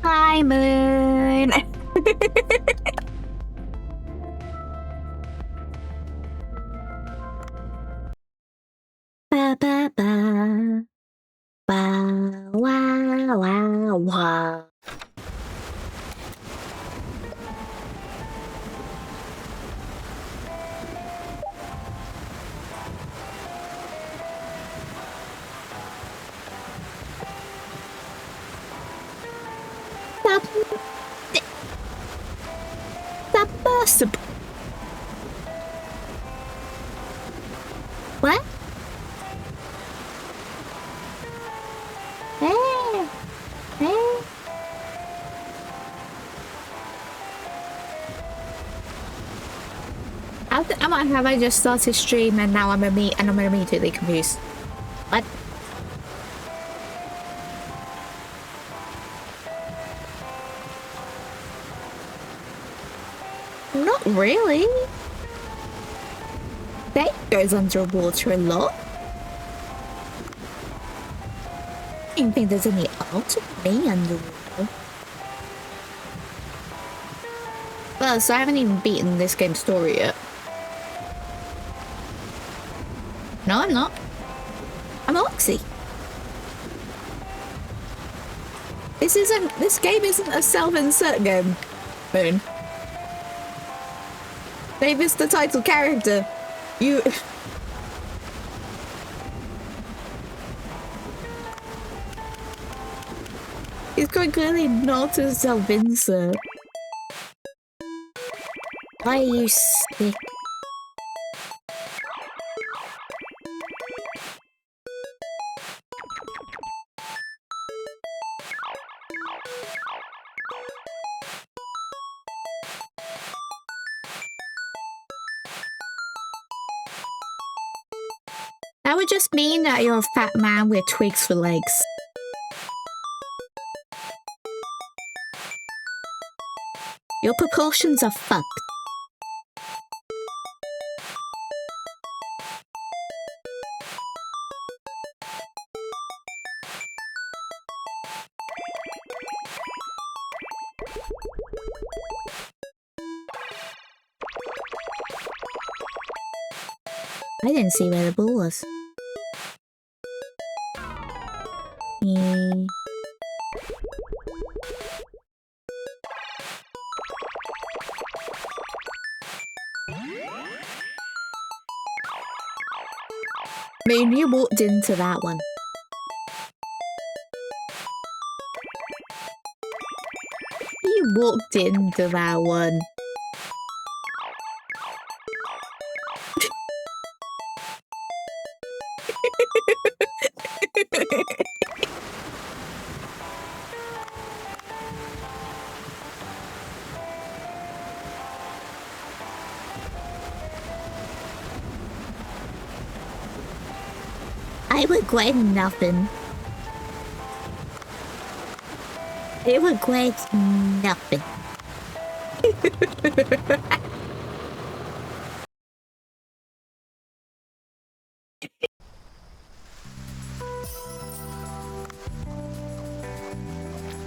Hi, Moon. Ba ba ba. Wow, wow, wow, wow. Submersible. What? Hey, hey. Have I just started stream and now I'm immediately confused? What? Not really. That goes underwater a lot. I don't think there's any art of me underwater. Well, so I haven't even beaten this game's story yet. No, I'm not. I'm Oxy. This game isn't a self-insert game, Moon. Dave is the title character. You... He's quite clearly not a self-insert. Why are you sick? That would just mean that you're a fat man with twigs for legs. Your proportions are fucked. I didn't see where the ball was. I mean, you walked into that one. You walked into that one. I regret nothing. I regret nothing.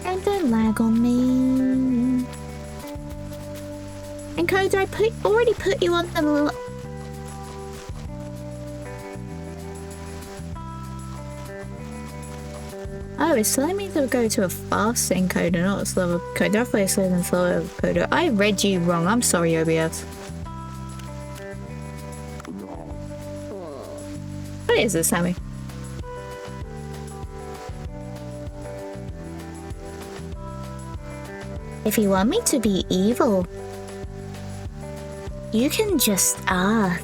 And don't lag on me. And Coda, I already put you on the... Oh, it's telling me to go to a fast encoder, not a slower encoder. Definitely a slower than slower encoder. I read you wrong. I'm sorry, OBS. What is this, Sammy? If you want me to be evil, you can just ask.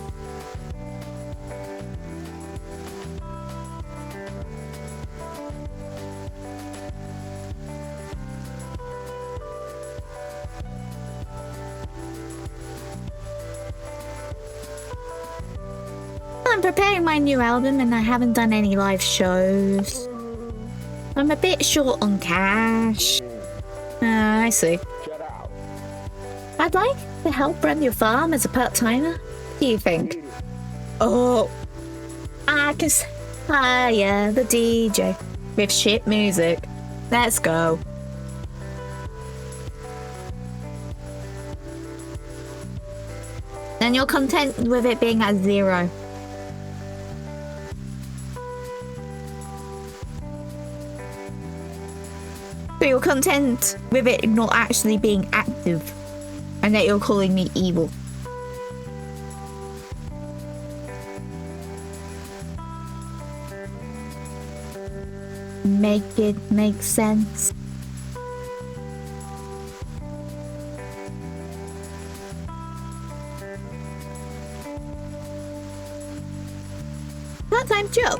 I'm preparing my new album and I haven't done any live shows. I'm a bit short on cash. I see. I'd like to help run your farm as a part-timer. What do you think? Oh, I can hire the DJ with shit music. Let's go. And you're content with it being at 0. So you're content with it not actually being active, and that you're calling me evil. Make it make sense. Part-time job.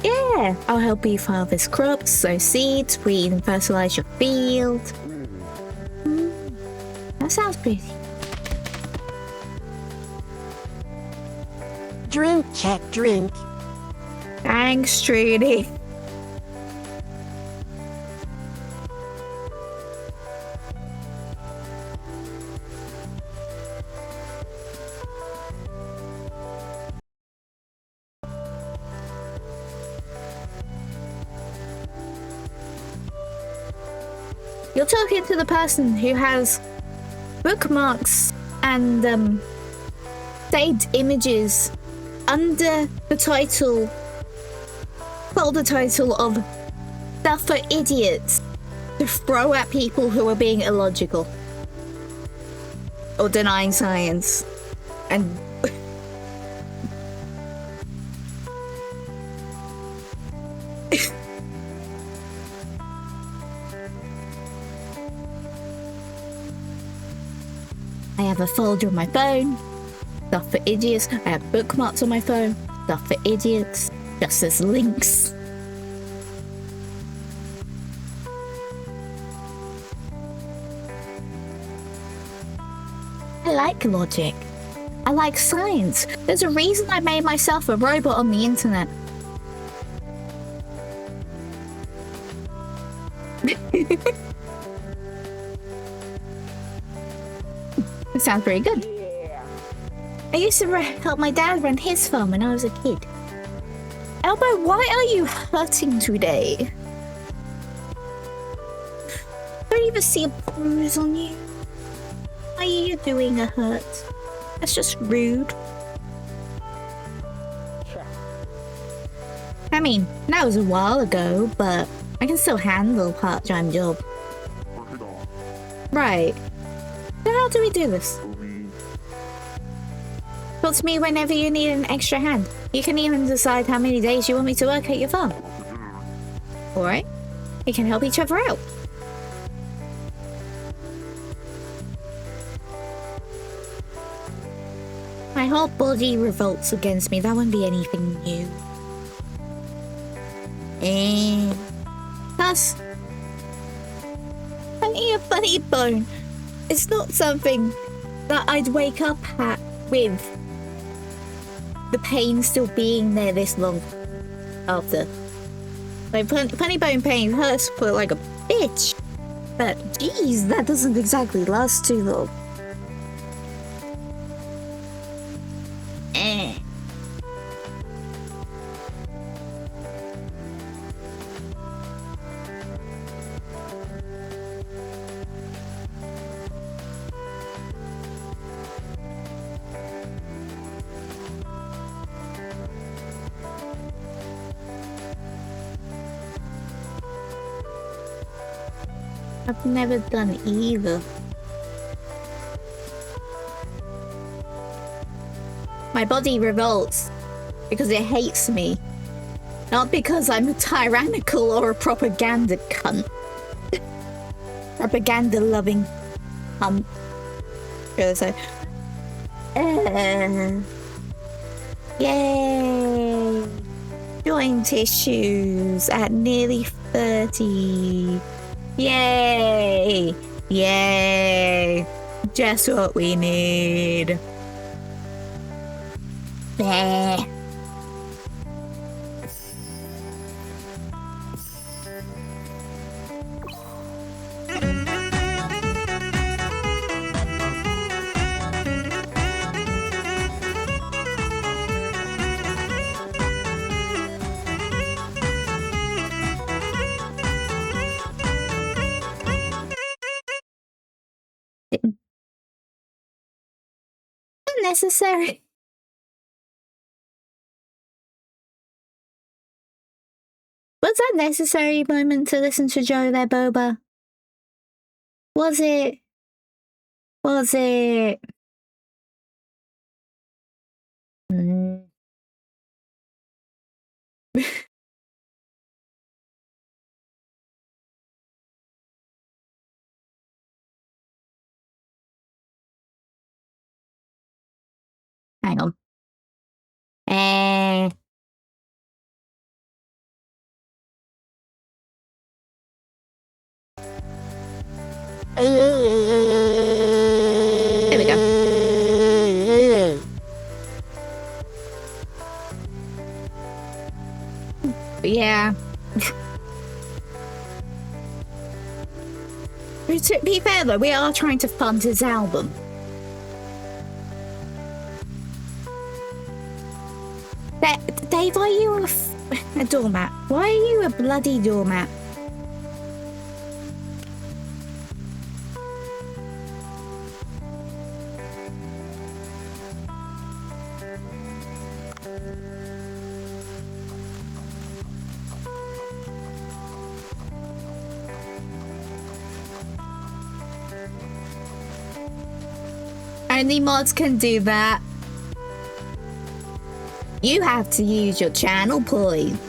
Yeah, I'll help you harvest crops, sow seeds, weed and fertilize your field. That sounds pretty. Drink, check, drink. Thanks, Trudy. You're talking to the person who has bookmarks and saved images under the title, folder title of Stuff for Idiots to throw at people who are being illogical or denying science. And I have a folder on my phone, Stuff for Idiots. I have bookmarks on my phone, Stuff for Idiots, just as links. I like logic. I like science. There's a reason I made myself a robot on the internet. It sounds pretty good. I used to help my dad run his farm when I was a kid. Elbow, why are you hurting today? Don't even see a bruise on you. Why are you doing a hurt? That's just rude. I mean, that was a while ago, but I can still handle a part-time job. Right. So how do we do this? Talk to me whenever you need an extra hand. You can even decide how many days you want me to work at your farm. Alright? We can help each other out. My whole body revolts against me. That wouldn't be anything new. Plus, having a funny bone, it's not something that I'd wake up with the pain still being there this long after. Like, funny bone pain hurts for like a bitch, but geez, that doesn't exactly last too long. I've never done either. My body revolts because it hates me. Not because I'm a tyrannical or a propaganda cunt. Propaganda-loving cunt. Should I say? Yay! Joint issues at nearly 30. Yay! Yay! Just what we need. Bleh. that necessary? Was that necessary moment to listen to Joe there, Boba? Was it? Was it? Mm. Hang on. There we go. Yeah. To be fair though, we are trying to fund his album. Dave, are you a doormat? Why are you a bloody doormat? Only mods can do that. You have to use your channel points.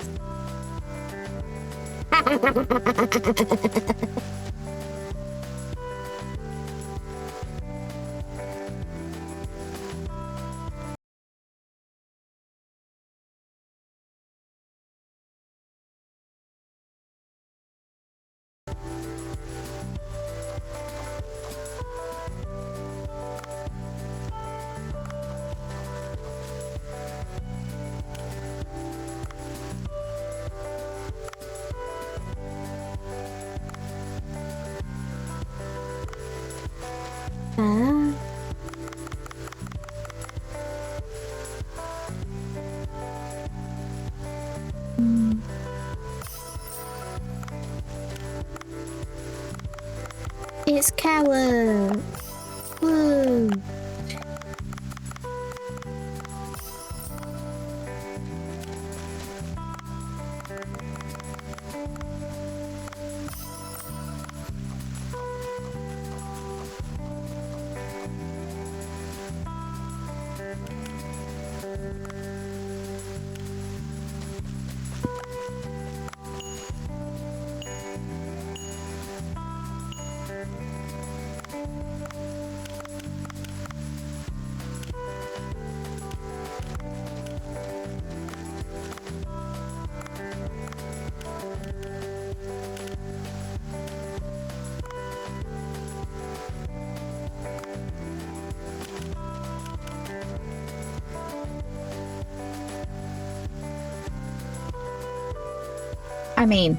It's coward. Woo. I mean,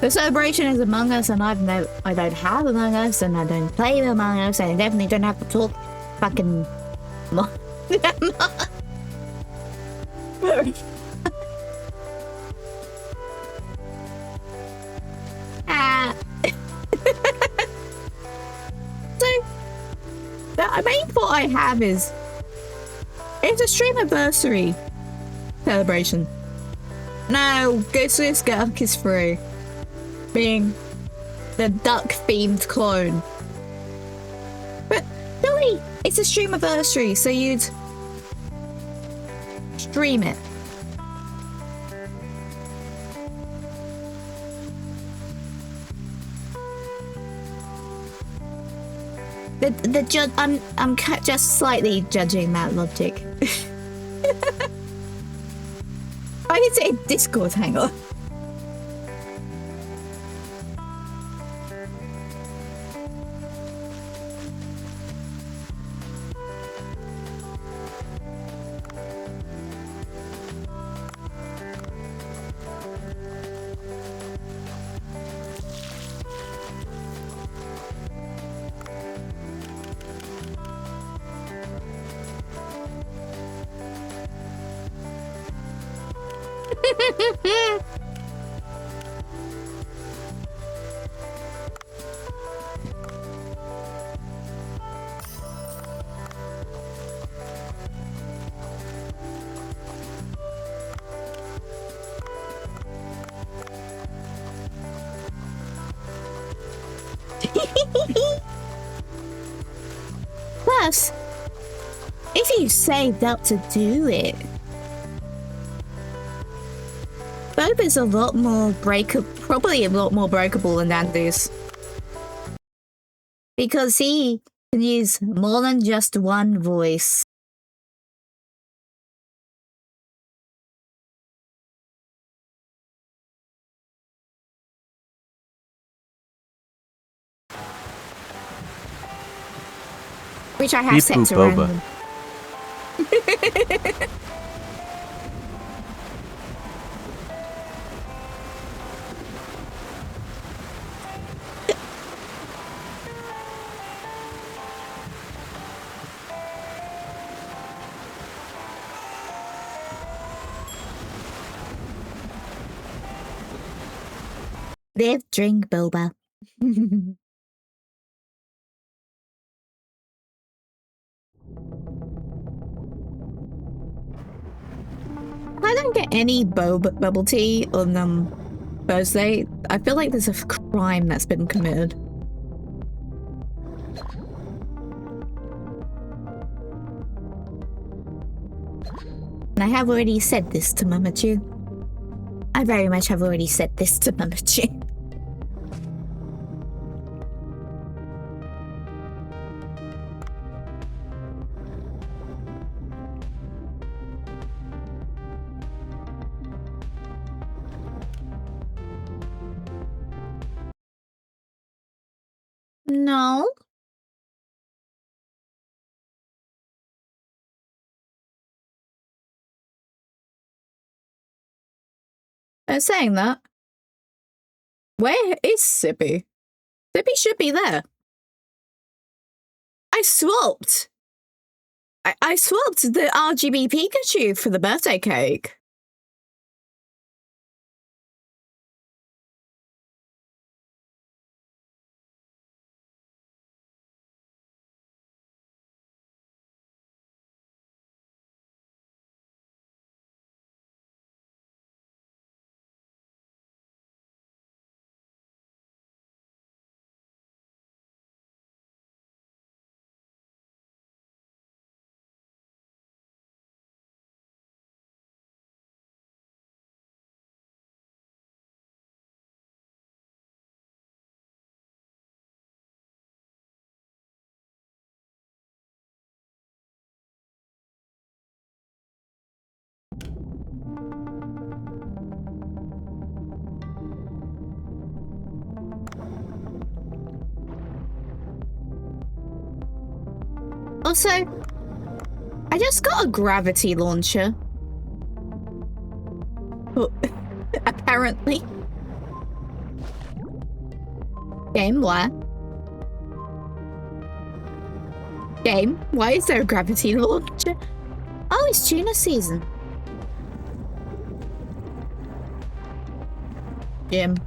the celebration is Among Us, and I don't have Among Us, and I don't play Among Us, and I definitely don't have to talk fucking. So, the main thought I have is it's a stream anniversary celebration. No, Goose Gurk is free. Being the duck-themed clone. But, Billy, it's a stream anniversary, so you'd stream it. I'm just slightly judging that logic. I did say Discord, hang on. Because if you saved up to do it, Boba's a lot more probably a lot more breakable than Dandu's. Because he can use more than just one voice. Which I have set to random. Live, drink, boba. I don't get any bubble tea on Thursday. I feel like there's a crime that's been committed. And I have already said this to Mamachu. I very much have already said this to Mamachu. No. They're saying that. Where is Sippy? Sippy should be there. I swapped. I swapped the RGB Pikachu for the birthday cake. Also, I just got a gravity launcher. Oh, apparently. Game, why? Game, why is there a gravity launcher? Oh, it's tuna season. Jim.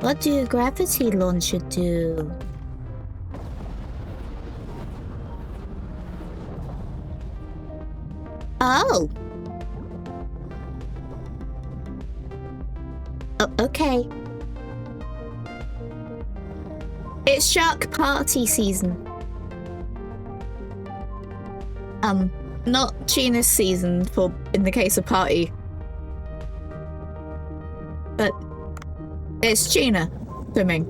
What do a gravity launcher do? Oh. Oh, okay. It's shark party season. Not tuna season for in the case of party. But it's tuna swimming.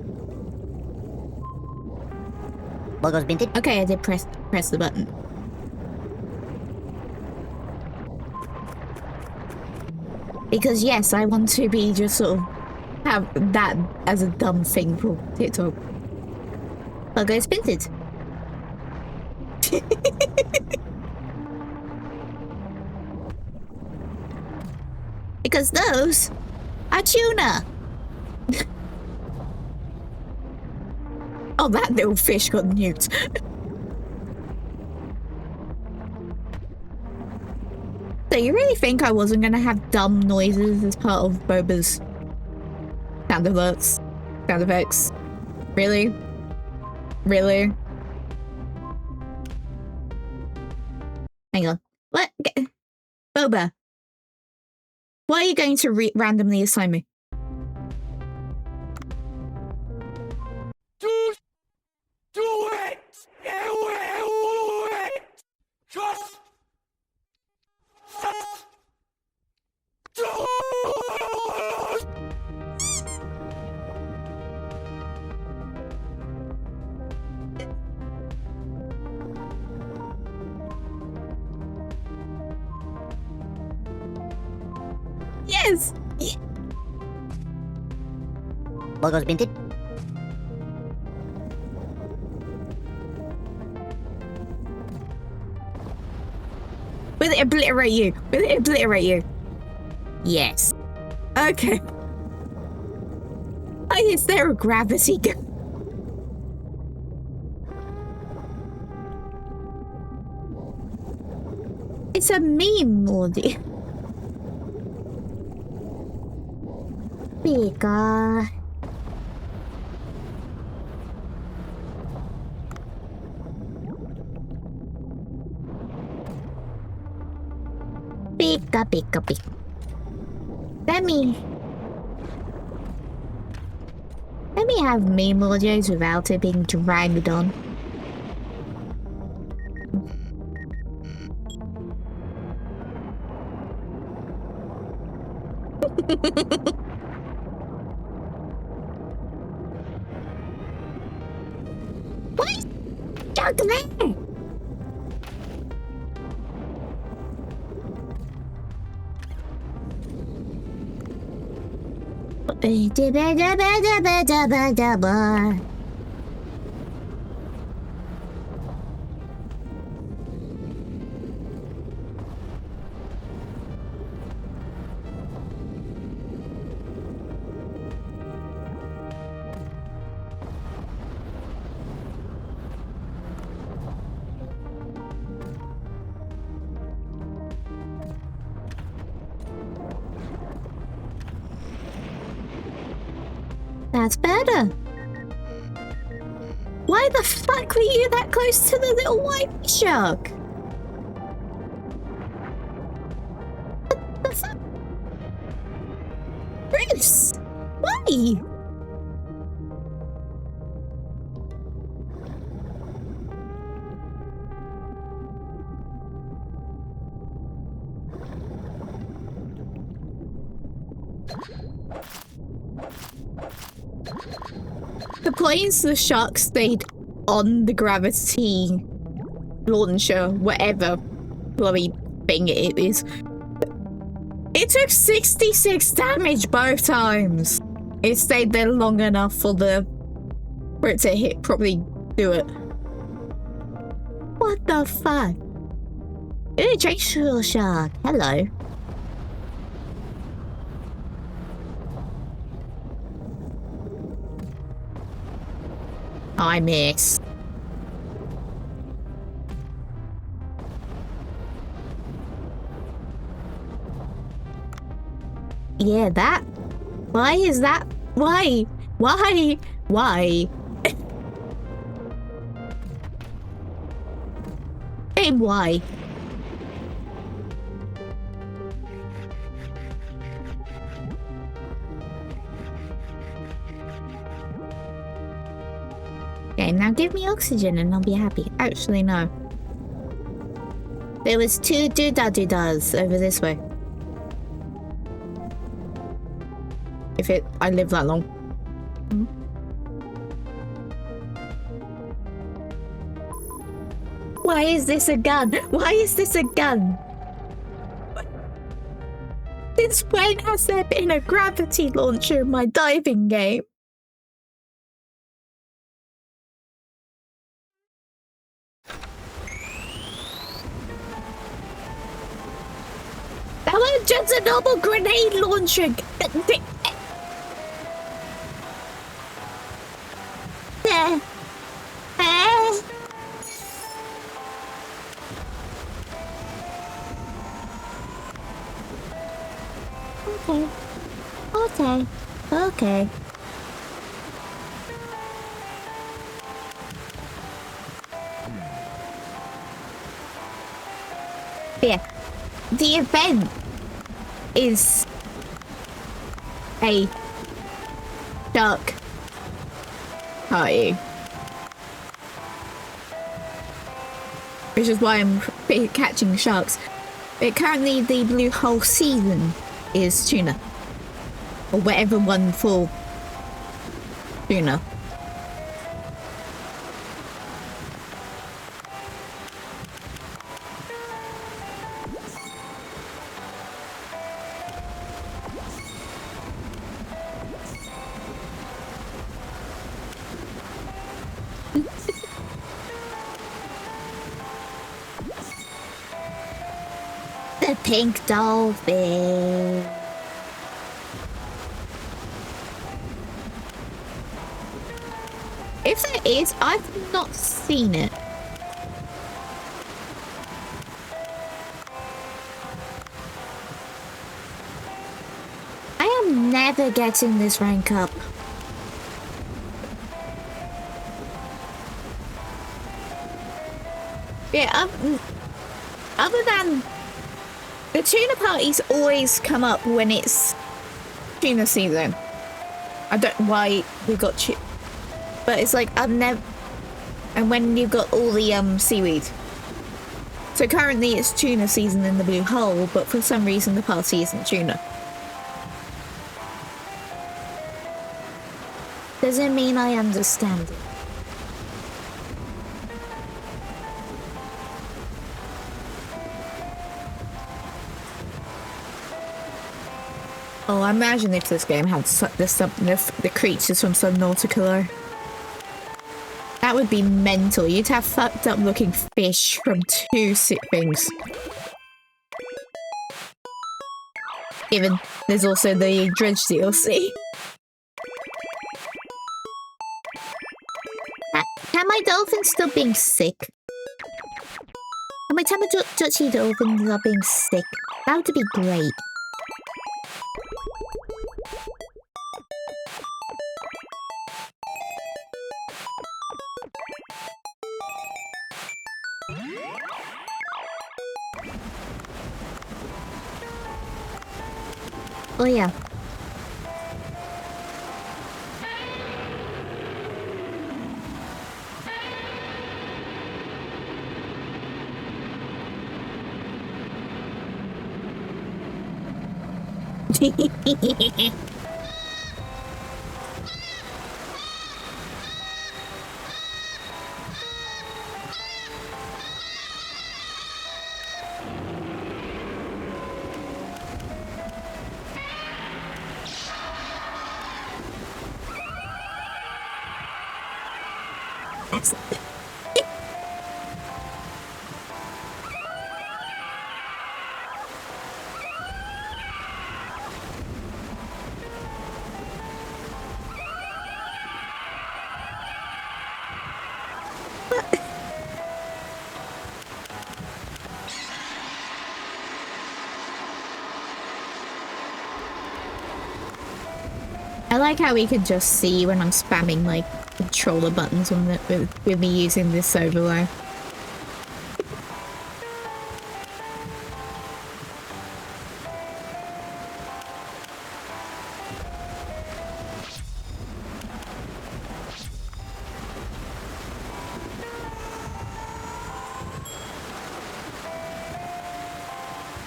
Logo's minted. Okay, I did press the button. Because yes, I want to be just sort of have that as a dumb thing for TikTok. Logo's minted. Because those are tuna. Oh, that little fish got nuked. So you really think I wasn't going to have dumb noises as part of Boba's sound alerts, sound effects? Really? Really? Hang on. What? Boba. What are you going to randomly assign me? Do it! Do it! Just do it! Yes! Logos binted. Will it obliterate you? Will it obliterate you? Yes. Okay. Why is there a gravity gun? It's a meme, Morty. Pika. Pika, pika, pika. Let me have meme audios without it being dragged on. What is stuck there? That's better. Why the fuck were you that close to the little white shark? What the fuck? Bruce! Why? The planes the shark stayed on the gravity launcher, whatever bloody thing it is. It took 66 damage both times. It stayed there long enough for it to hit, probably do it. What the fuck? Ooh, Drake Shark. Hello. I miss. Yeah, that. Why is that? Why? Why? Why? Game, why? Okay, now give me oxygen and I'll be happy. Actually, no. There was 2 doodah-doodahs over this way. If I live that long. Why is this a gun? Why is this a gun? Since when has there been a gravity launcher in my diving game? That was just a normal grenade launcher. Okay. Okay. Okay. But yeah, the event is a shark party. Which is why I'm catching sharks. But currently the blue hole season is tuna. Or whatever one for tuna. The pink dolphin. If there is, I've not seen it. I am never getting this rank up. Yeah, other than the tuna parties always come up when it's tuna season. I don't know why we got but it's like I've never, and when you've got all the seaweed. So currently it's tuna season in the blue hole, but for some reason the party isn't tuna. Doesn't mean I understand it. Oh, I imagine if this game had the creatures from Subnautica. That would be mental. You'd have fucked up looking fish from two things. Even there's also the Dredge DLC. Can my dolphins still being sick? Can my Tamagotchi dolphins are being sick? That would be great. Oh yeah. I like how we can just see when I'm spamming like controller buttons when with me using this overlay.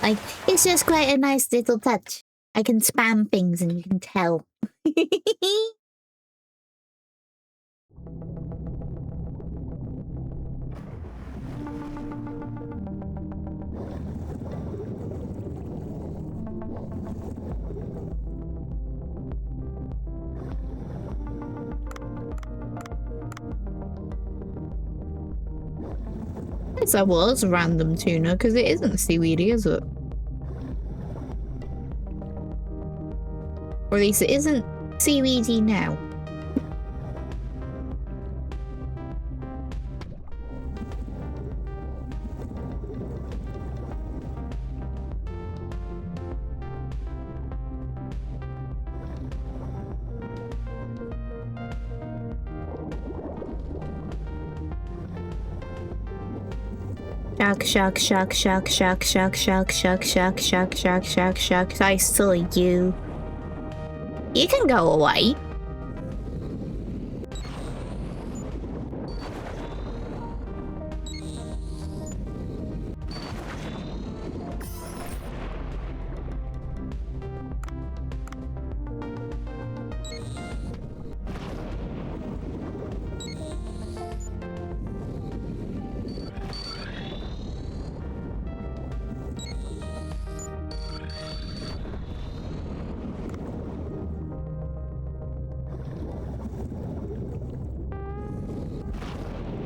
Like, it's just quite a nice little touch. I can spam things and you can tell. Yes, that was random tuna, because it isn't seaweedy, is it? Or at least it isn't seaweedy now. Shark, shark, shark, shark, shark, shark, shark, shark, shark, shark, shark, shark, shark. I saw you. You can go away.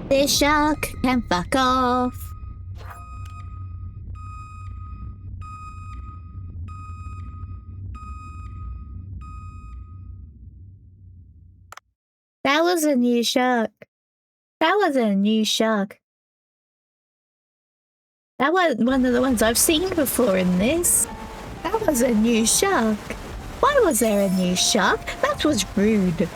This shark can fuck off. That was a new shark. That was a new shark. That was one of the ones I've seen before in this. That was a new shark. Why was there a new shark? That was rude.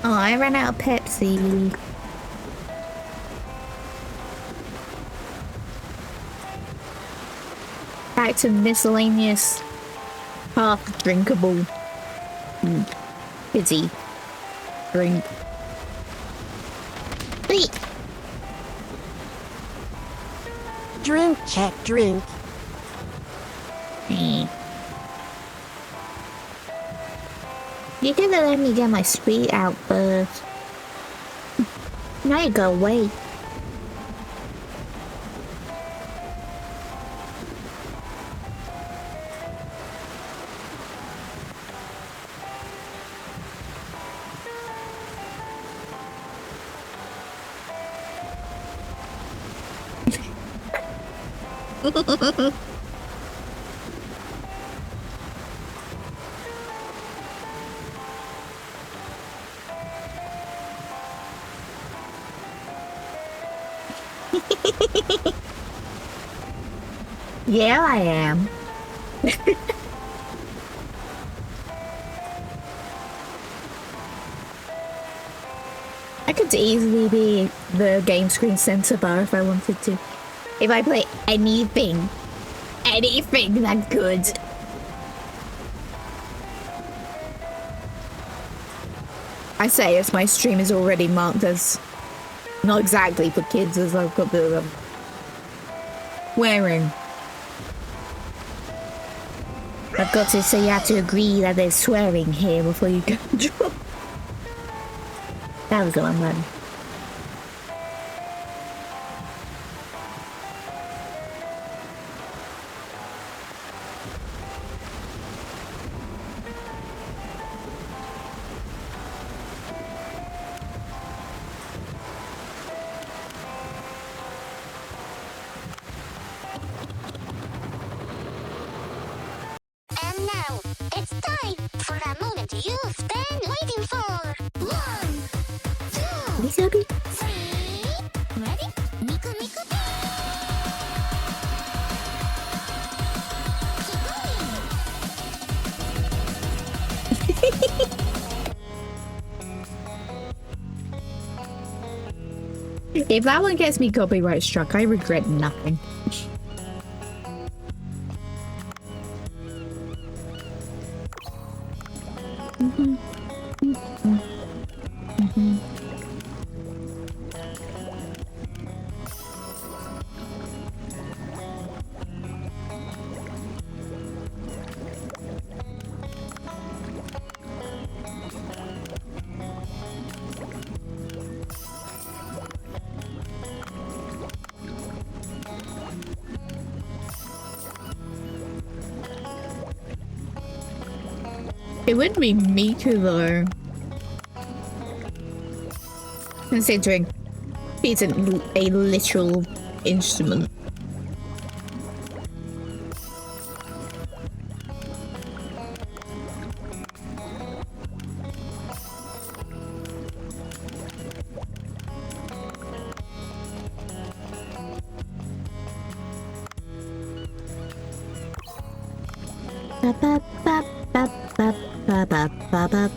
Oh, I ran out of Pepsi. Back to miscellaneous, half drinkable, fizzy drink. Wait. Drink, check, drink. You could have let me get my sweet out first. Now you go away. Yeah, I am. I could easily be the game screen center bar if I wanted to. If I play anything that good. I say as my stream is already marked as not exactly for kids, as I've got the wearing. I've got to say you have to agree that there's swearing here before you go drop. That was the one button. And now, it's time for a moment you've been waiting for. 1, 2, Misabi? 3. Ready? Miku Miku. Keep going. If that one gets me copyright struck, I regret nothing. It wouldn't be Miku though. Considering it's a literal instrument. Ba, ba, ba, ba, ba.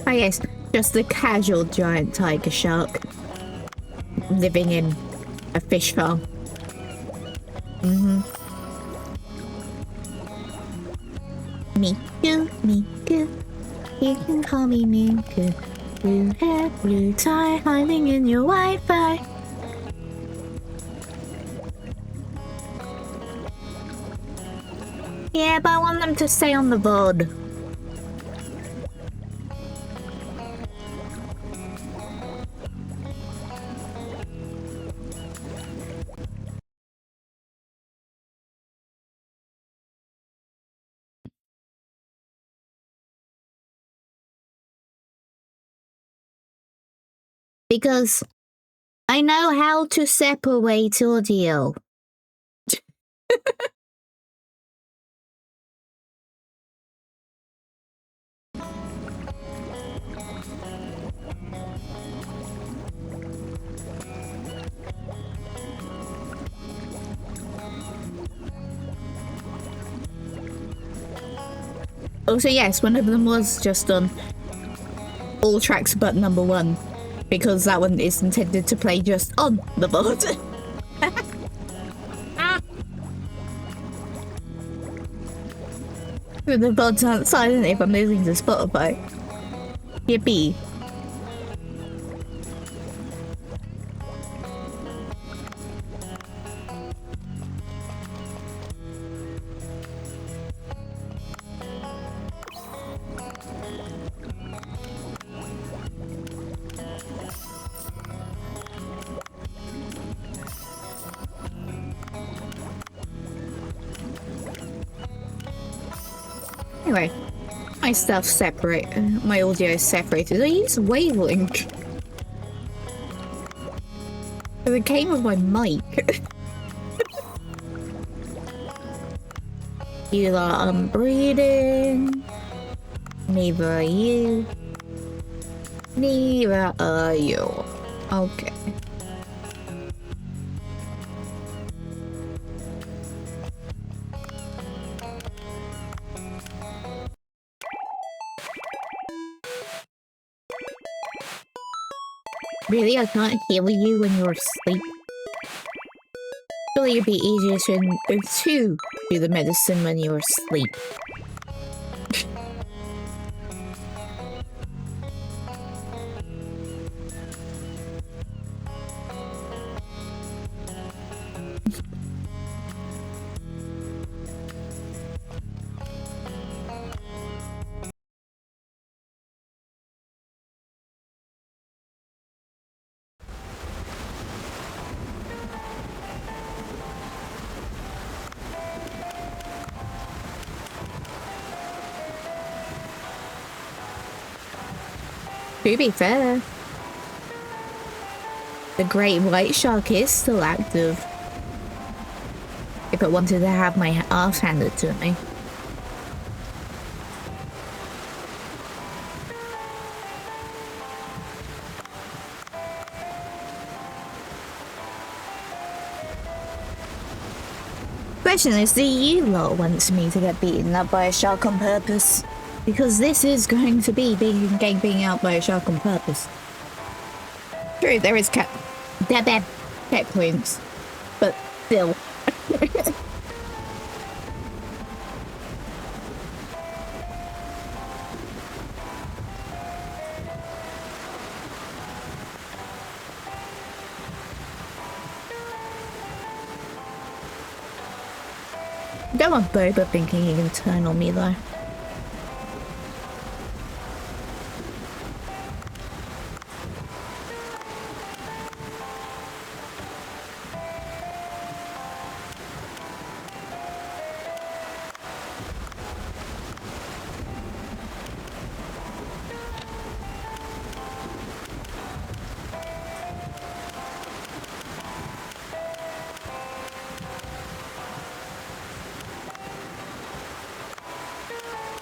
Oh yes, just a casual giant tiger shark living in a fish farm. Miku, Miku, you can call me Miku. Blue hair, blue tie, hiding in your Wi-Fi. Yeah, but I want them to stay on the VOD. Because I know how to separate audio. Also, yes, one of them was just on all tracks but number 1, because that one is intended to play just on the board. The boards aren't silent if I'm listening to Spotify. Yippee. Anyway, my stuff's separate. My audio is separated. I use wavelength. But it came with my mic. You are breathing. Neither are you. Neither are you. Okay. Really? I can't heal you when you're asleep? Surely it'd be easier to do the medicine when you're asleep. To be fair, the great white shark is still active. If it wanted to have my ass handed to me. Question is, do you lot want me to get beaten up by a shark on purpose? Because this is going to be being out by a shark on purpose. True, there is checkpoints, but still. Don't want Boba thinking he can turn on me though.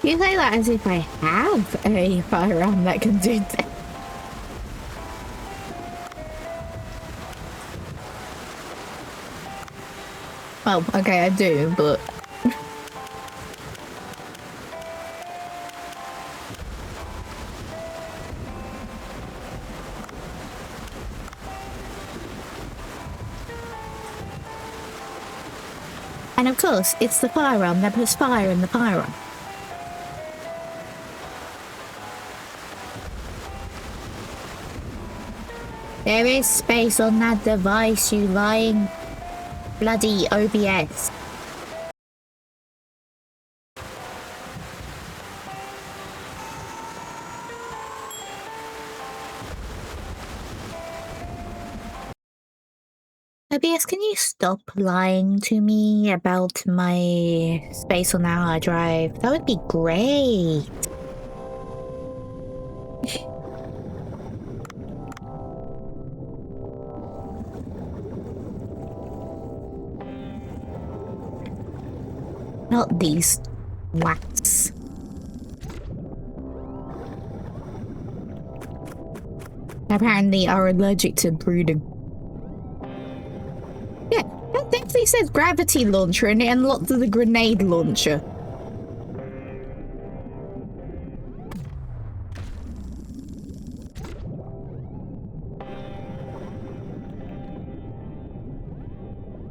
You say that as if I have a firearm that can do that. Oh, okay, I do, but... And of course, it's the firearm that puts fire in the firearm. There is space on that device, you lying bloody OBS. OBS, can you stop lying to me about my space on our hard drive? That would be great. Not these whacks. Apparently are allergic to brooding. Yeah, that definitely says gravity launcher and it unlocked the grenade launcher.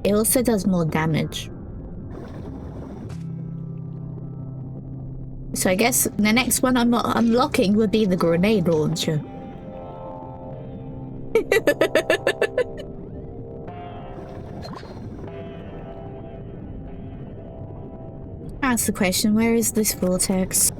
It also does more damage. So I guess the next one I'm unlocking would be the grenade launcher. That's the question, where is this vortex?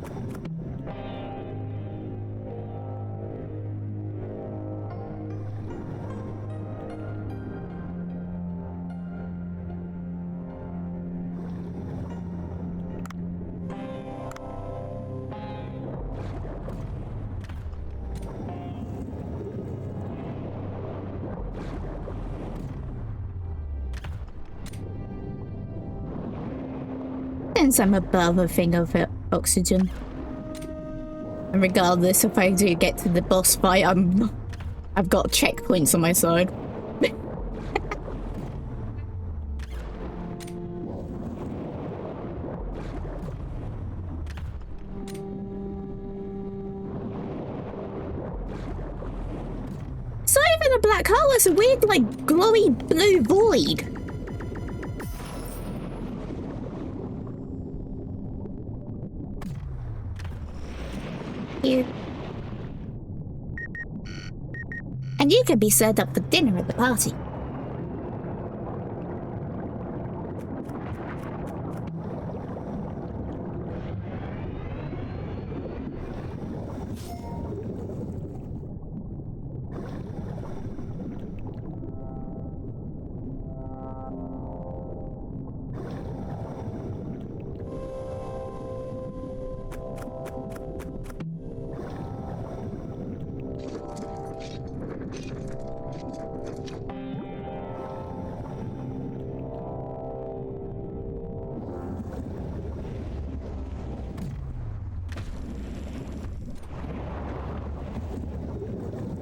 Since I'm above a thing of oxygen. And regardless, if I do get to the boss fight, I've got checkpoints on my side. It's not even a black hole, it's a weird, like, glowy blue void. You. And you can be served up for dinner at the party.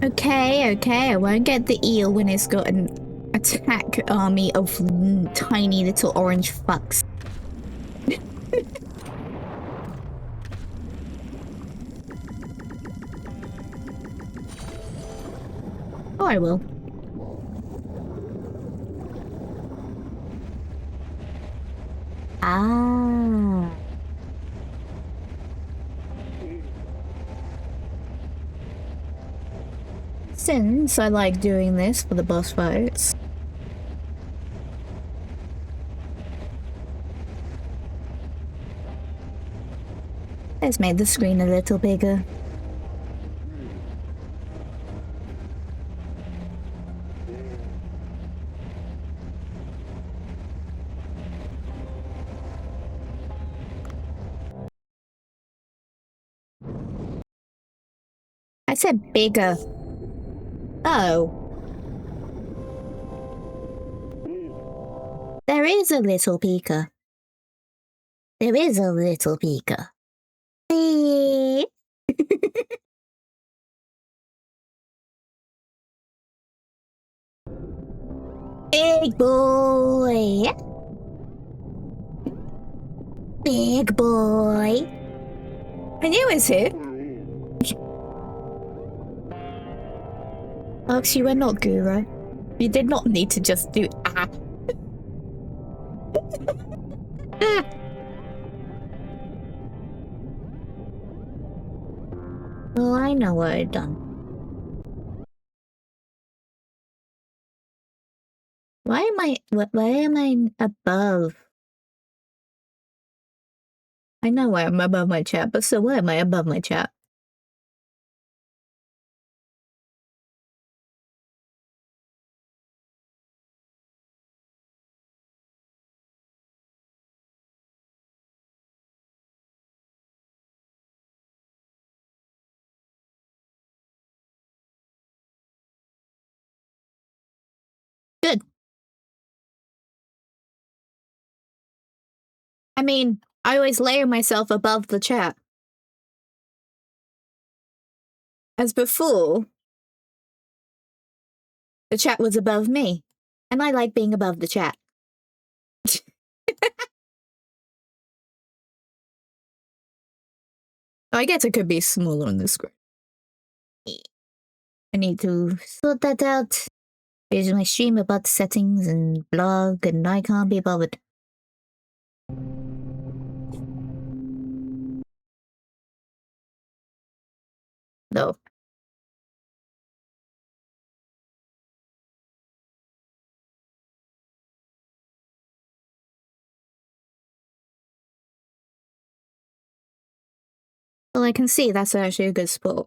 Okay, I won't get the eel when it's got an attack army of tiny little orange fucks. Oh, I will. Ah. Since I like doing this for the boss fights. Let's make the screen a little bigger. I said bigger. Oh. There is a little Pika. There is a little Pika. Big boy. Big boy. I knew it was here. Alex, you were not Guru. You did not need to just do ah. Ah. Well, I know what I've done. Why am I above? I know why I'm above my chat, but still, why am I above my chat? Good. I mean, I always layer myself above the chat. As before, the chat was above me. And I like being above the chat. I guess it could be smaller on the screen. I need to sort that out. Here's my stream about settings and blog, and I can't be bothered. No. Well, I can see that's actually a good spot.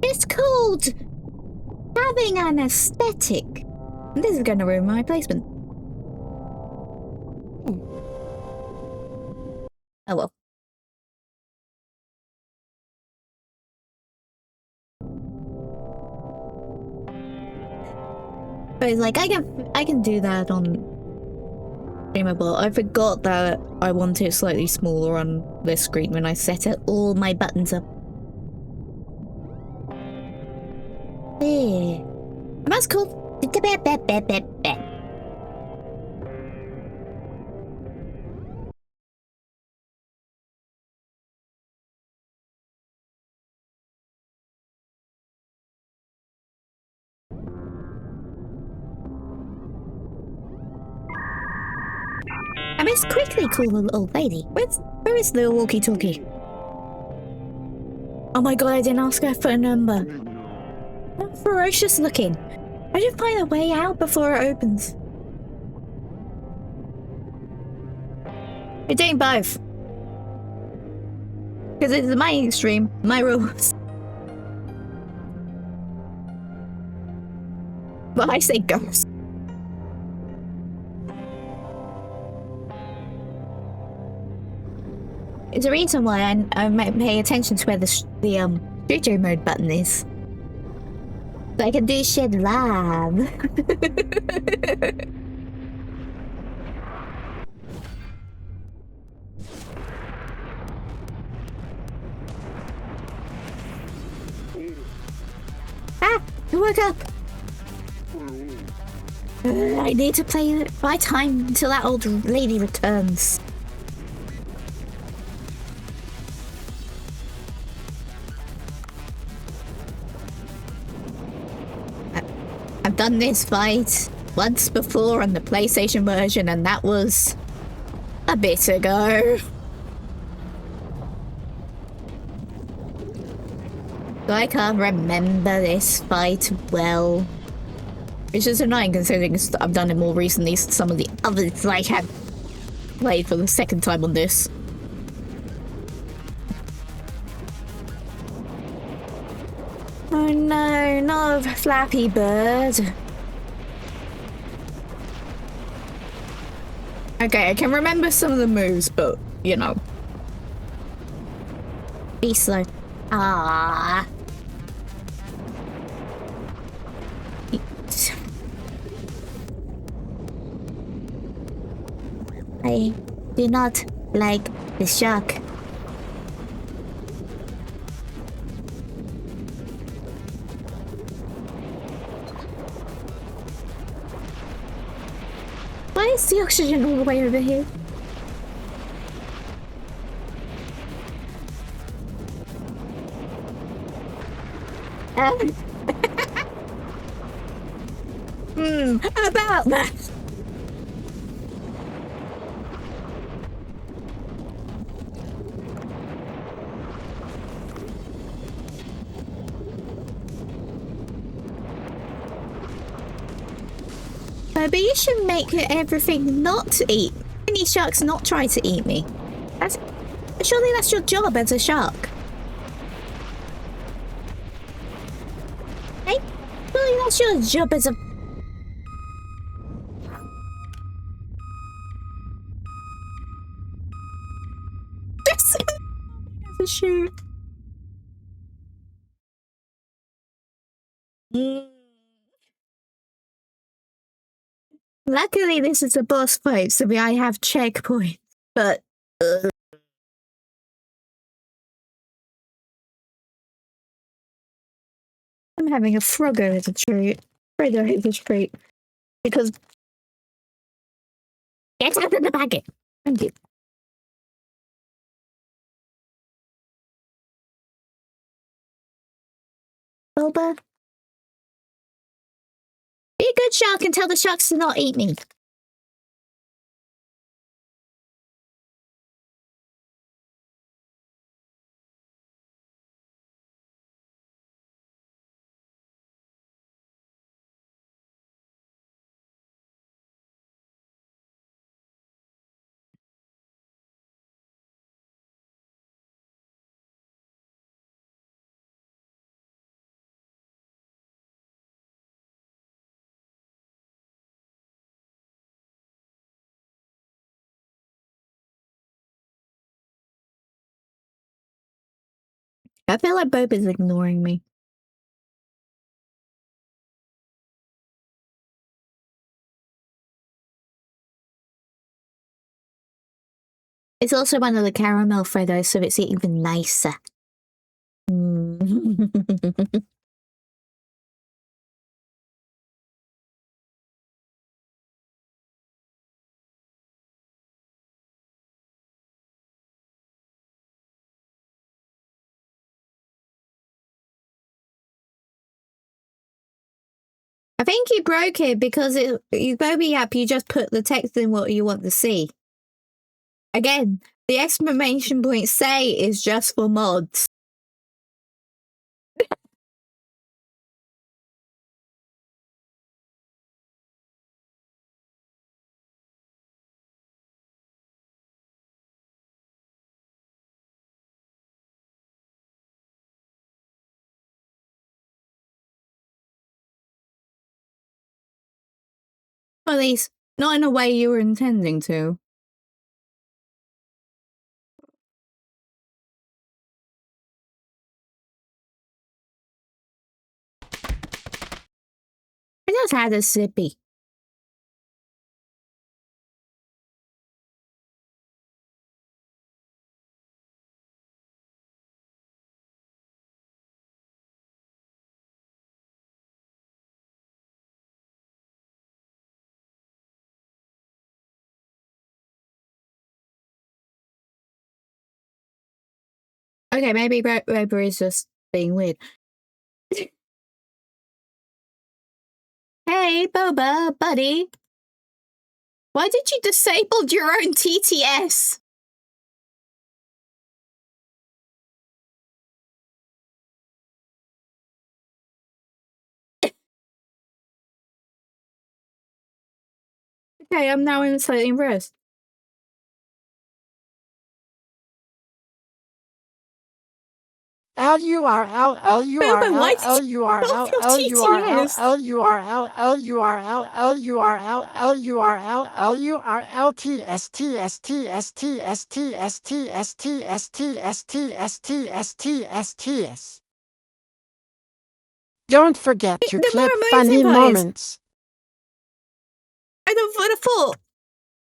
It's called having an aesthetic. This is gonna ruin my placement. Oh well. But it's like I can do that on Streamable. I forgot that I want it slightly smaller on this screen when I set it all my buttons up. There. That's cool. I miss quickly call the old lady. Where is the walkie-talkie? Oh my god, I didn't ask her for a number. I'm ferocious looking. I should find a way out before it opens. You're doing both. Because it's my stream, my rules. But I say ghost. It's a reason why I might pay attention to where the studio mode button is. So I can do shit live. Ah! I woke up! I need to play my time until that old lady returns. I've done this fight once before on the PlayStation version, and that was a bit ago. So I can't remember this fight well. It's just annoying considering I've done it more recently. Some of the others I have played for the second time on this. Oh no, not a Flappy Bird. Okay, I can remember some of the moves, but, you know. Be slow. Ah. I do not like the shark. Why is the oxygen all the way over here? About that. But you should make everything not to eat. Any sharks not try to eat me. Surely that's your job as a shark. Hey, surely that's your job as a... As a shoot. Luckily, this is a boss fight, so I have checkpoints. But I'm having a frogger as a treat. Frogger as a treat. Because... Get out of the packet! Thank you. Boba? Be a good shark and tell the sharks to not eat me. I feel like Boba's ignoring me. It's also one of the caramel Freddos, so it's even nicer. I think you broke it because you Bobby app, you just put the text in what you want to see. Again, the exclamation point say is just for mods. At least, not in a way you were intending to. I just had a sippy. Okay, maybe Roper is just being weird. Hey, Boba, buddy. Why did you disable your own TTS? Okay, I'm now in slightly impressed. L-U-R-L, Boba, why L-U-R-L, did you L-U-R-L, stop your L-U-R-L, TTS? L-U-R-L, L-U-R-L, L-U-R-L, L-U-R-L, L-U-R-L, T-S-T-S-T-S-T-S-T-S-T-S-T-S-T-S-T-S-T-S. Don't forget to The clip more funny amazing moments. I would have thought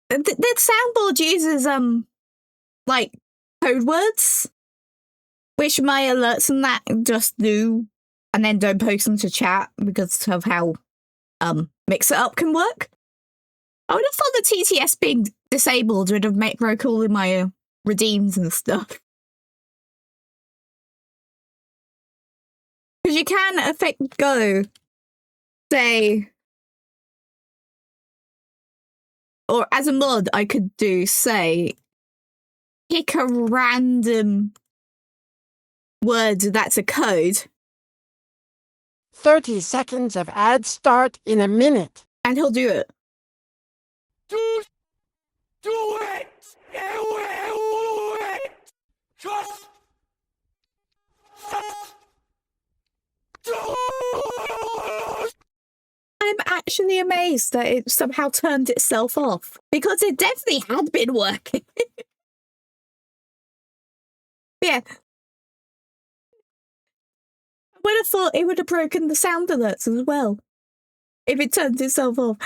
that soundboard uses like code words, which my alerts and that just do, and then don't post them to chat because of how Mix It Up can work. I would have thought the TTS being disabled would have made very cool in my redeems and stuff. Because you can say, or as a mod, I could do, say, pick a random word that's a code. 30 seconds of ad start in a minute. And he'll do it. Do it! Do it! Just do it! I'm actually amazed that it somehow turned itself off. Because it definitely had been working. Yeah. I would have thought it would have broken the sound alerts as well. If it turned itself off.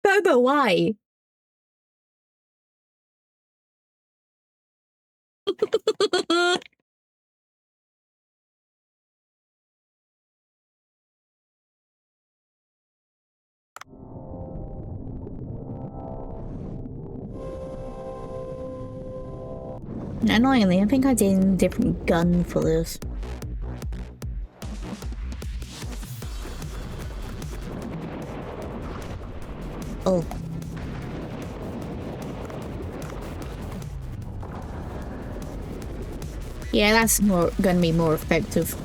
Don't know why. Annoyingly, I think I did a different gun for this. Oh. Yeah, that's gonna be more effective.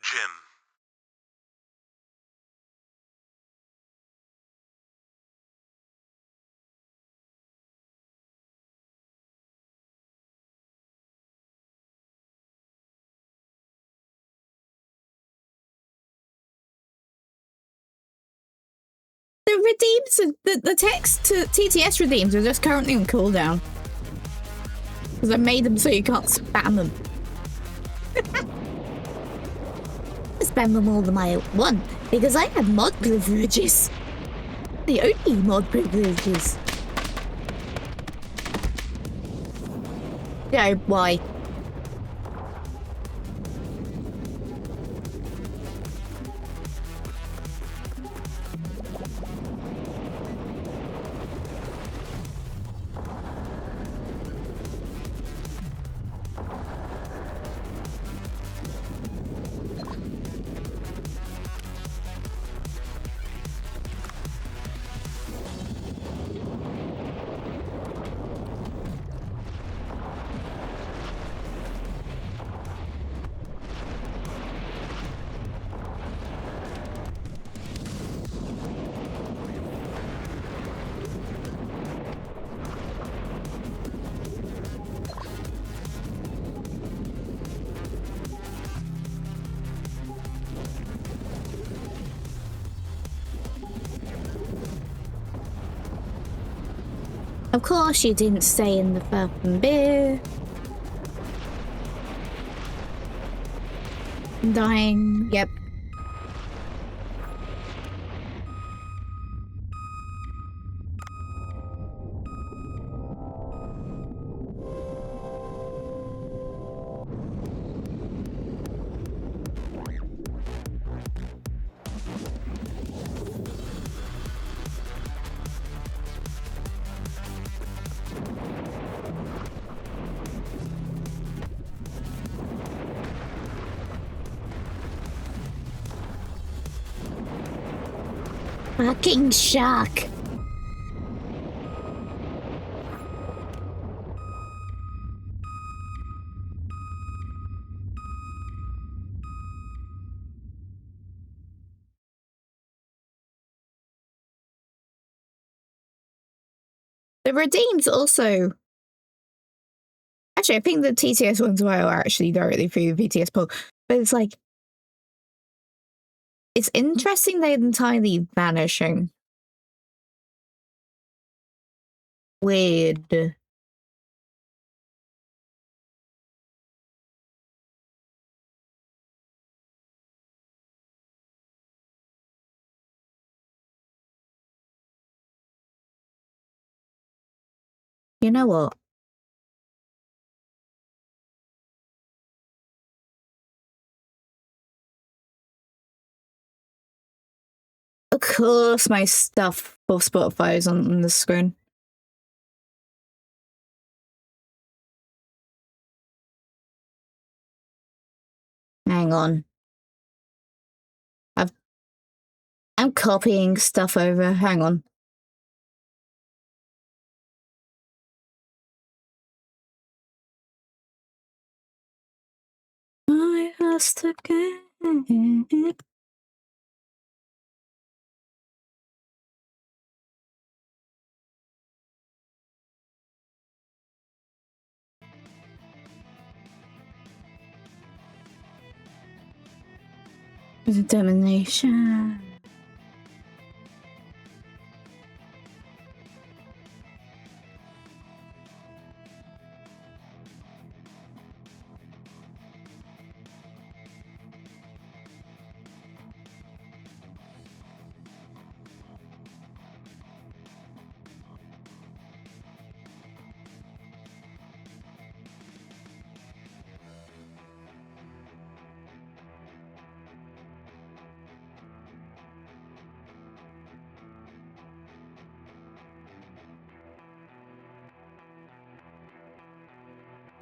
Jim. The redeems, the text to TTS redeems are just currently on cooldown. Because I made them so you can't spam them. I spam them all the I want, because I have mod privileges. The only mod privileges. Yeah, why? Of course you didn't stay in the fucking beer. I'm dying. Yep. Fucking shark. The redeems also. Actually, I think the TTS ones were actually directly through the VTS pool, but it's like. It's interesting they're entirely vanishing. Weird. You know what? Of course, my stuff for Spotify is on the screen. Hang on. I'm copying stuff over. Hang on. I has to get. Determination.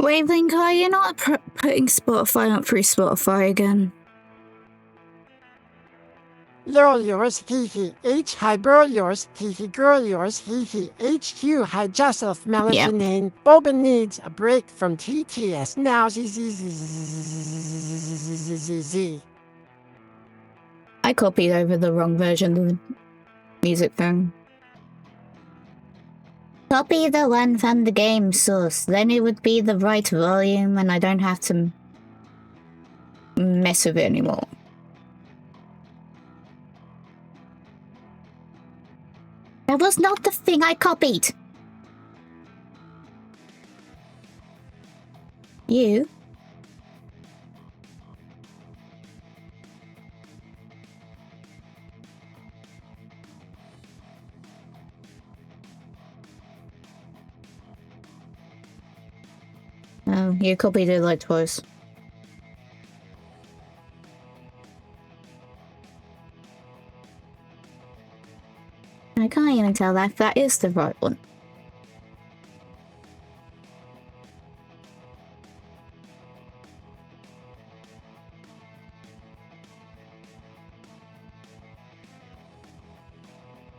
Wavelink, are you not putting Spotify up through Spotify again? Lol yours, Fifi. H hi bro yours, Fifi girl yours, Fifi. HQ hi Joseph Melatonin. Boba needs a break from TTS now. Z. I copied over the wrong version of the music thing. Copy the one from the game source, then it would be the right volume and I don't have to mess with it anymore. That was not the thing I copied! You? Oh, you copied it like twice. I can't even tell if that is the right one.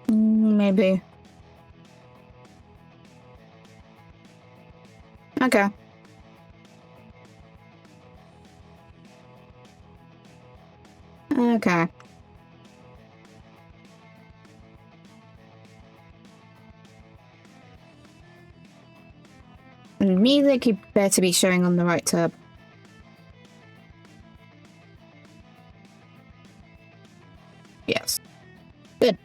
Maybe. Okay. Okay. Music, you better be showing on the right tab. Yes. Good.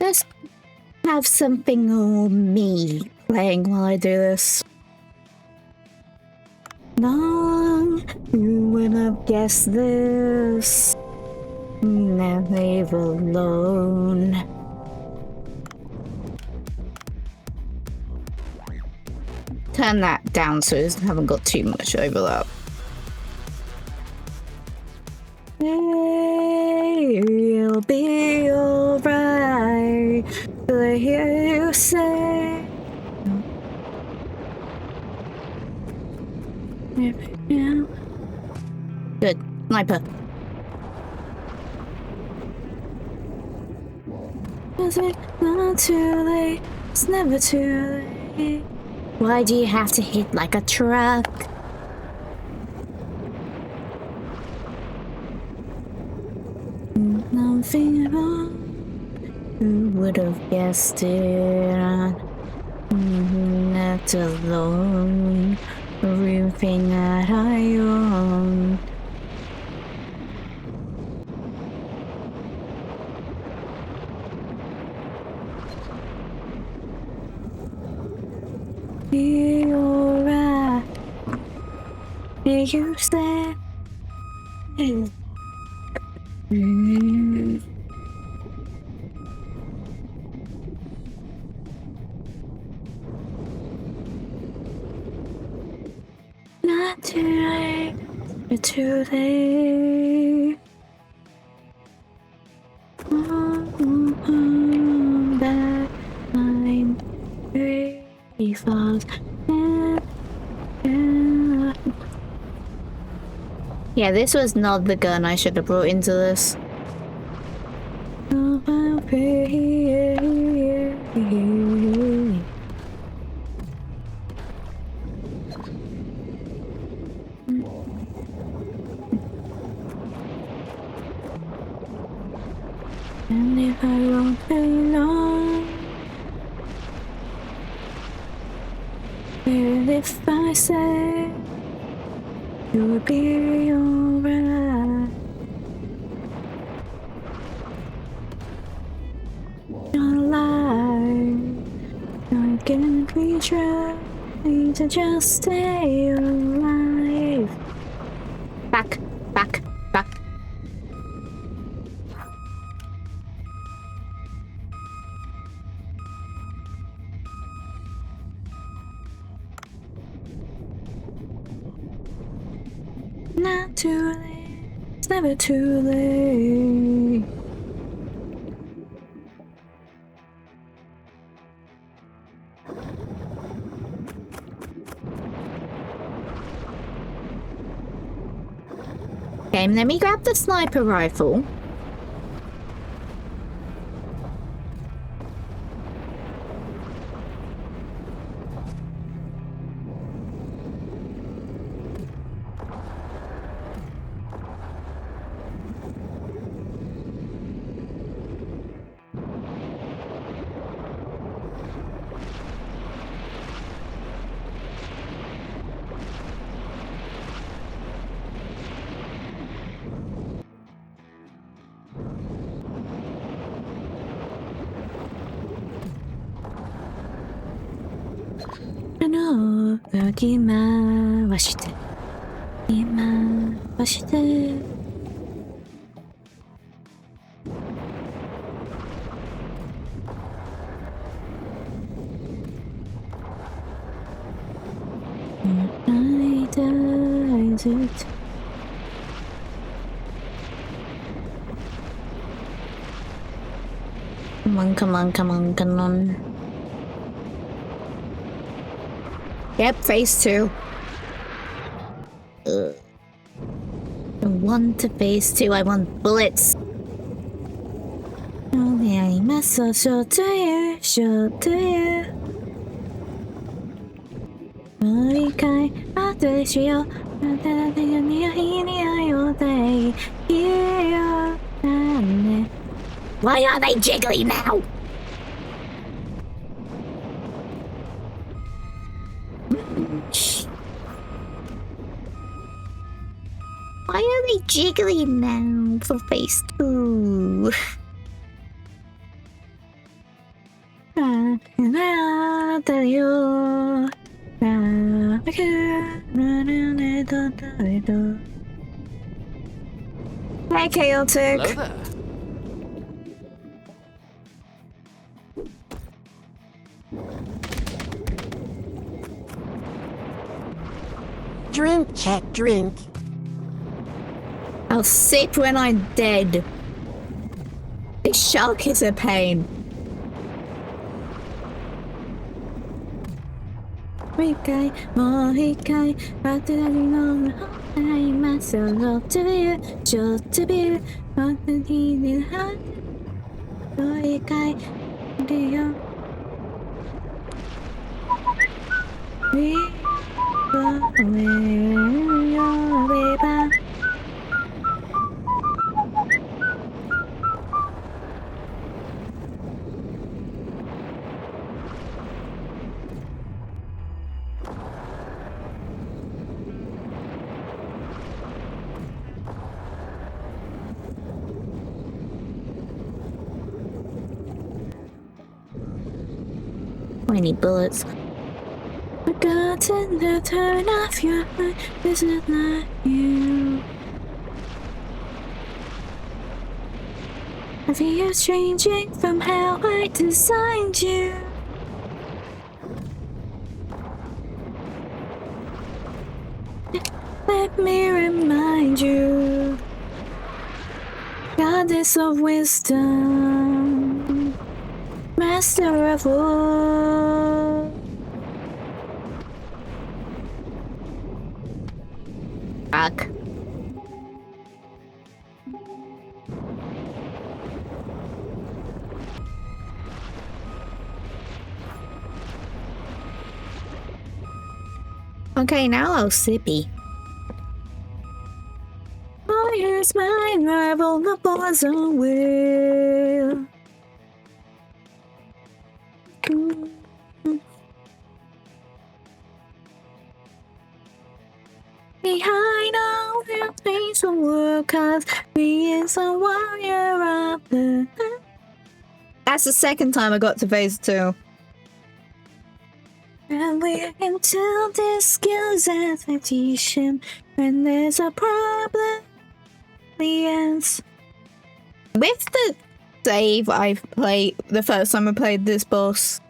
Let's have something on me playing while I do this. Long, you would have guessed this. Never alone. Turn that down so it haven't got too much overlap. Hey, you'll be alright. I hear you say. Yeah. Good. Sniper. Is it not too late? It's never too late. Why do you have to hit like a truck? Nothing at all. Who would have guessed it? Not alone. Everything that I own. Be alright. You said. too late. It's too late. That line really falls. Yeah, this was not the gun I should have brought into this. And if I won't belong, well, if I say you will be alright, not alive, I can't be trying to just stay alive. Back, back, back. Not too late, it's never too late. Okay, let me grab the sniper rifle. 여기 마시대 이 마시대 Come on, come on, come on, come on. Yep, phase 2. I want to phase 2, I want bullets. Only I must so show to you, show to you. Why are they jiggly now? Why are they jiggly now for phase 2? Hey, Chaotic. Hello there. Drink, chat, drink. I'll sip when I'm dead. This shark is a pain. I need bullets. Forgotten the turn off your mind, is it not you? I feel you changing from how I designed you. Let me remind you, goddess of wisdom, master of all. Fuck. Okay, now I'll sippy. Oh, here's my rival, the bosom will. Behind all the things of work, 'cause we is a warrior of the. That's the second time I got to phase 2. And we can tell the skills as I teach him when there's a problem. The ends. With the save I've played the first time I played this boss,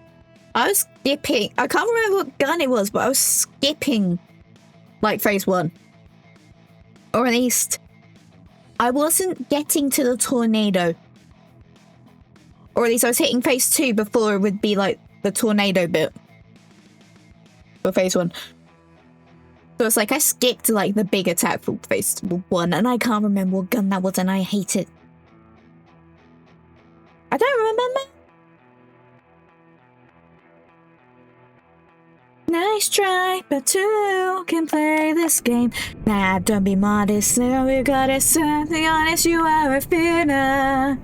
I was skipping. I can't remember what gun it was, but I was skipping like phase 1. Or at least I wasn't getting to the tornado. Or at least I was hitting phase 2 before it would be like the tornado bit. For phase 1. So it's like I skipped like the big attack for phase 1 and I can't remember what gun that was and I hate it. I don't remember. Nice try, but two can play this game. Nah, don't be modest, now we gotta something honest, you are a finna.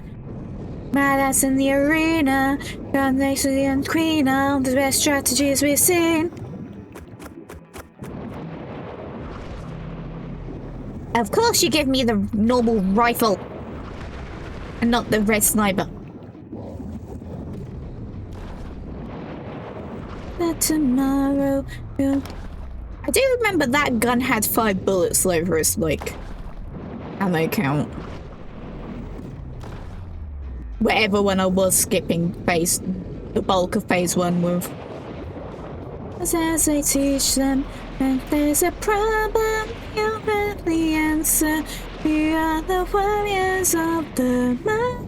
My ass in the arena, got next to the queen of the best strategies we've seen. Of course you give me the normal rifle and not the red sniper. That tomorrow I do remember that gun had 5 bullets over its like ammo count. Whatever when I was skipping the bulk of phase 1 with. As I teach them, if there's a problem, you'll get the answer. We are the warriors of the mind.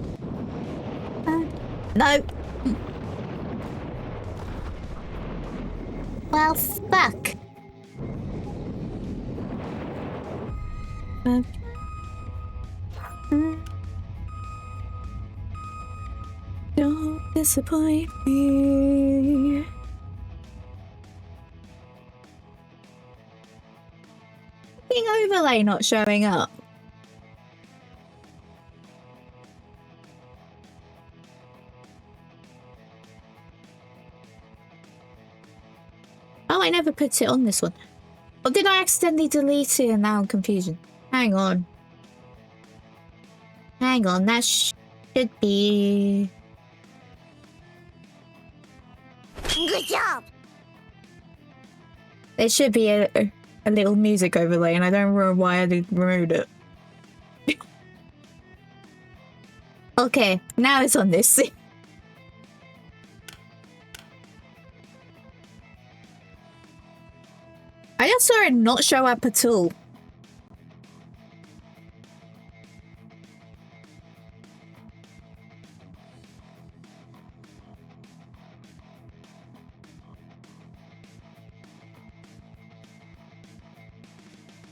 No. Well, fuck. Don't disappoint me. Overlay not showing up. Oh, I never put it on this one. Or did I accidentally delete it and now I'm confusion? Hang on. Hang on, that should be... Good job! There should be a little music overlay and I don't remember why I removed it. Okay, now it's on this. I just saw it not show up at all.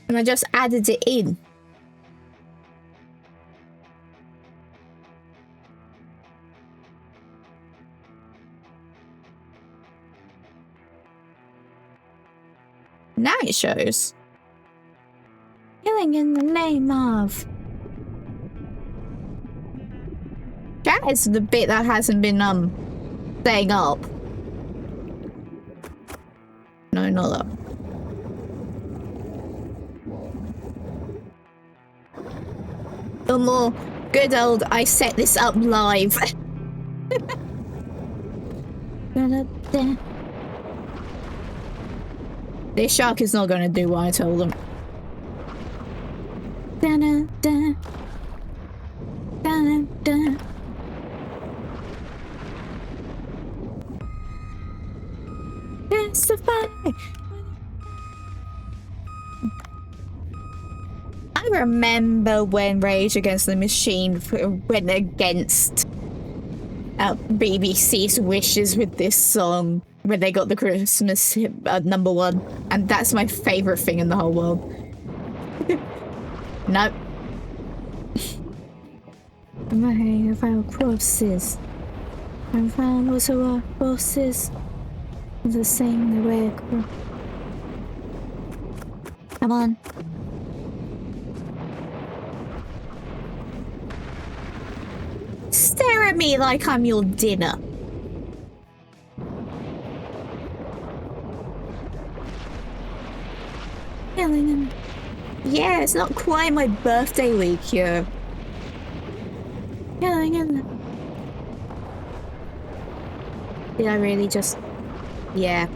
And I just added it in. Now it shows. Killing in the name of... That is the bit that hasn't been, staying up. No, not that. The more good old, I set this up live. This shark is not going to do what I told him. Testify. remember when Rage Against the Machine went against BBC's wishes with this song when they got the Christmas hit, #1, and that's my favorite thing in the whole world. Nope. I found corpses. I found also our corpses. The same the way. Come on. Stare at me like I'm your dinner. Yeah, it's not quite my birthday week here. Did I really just... Yeah.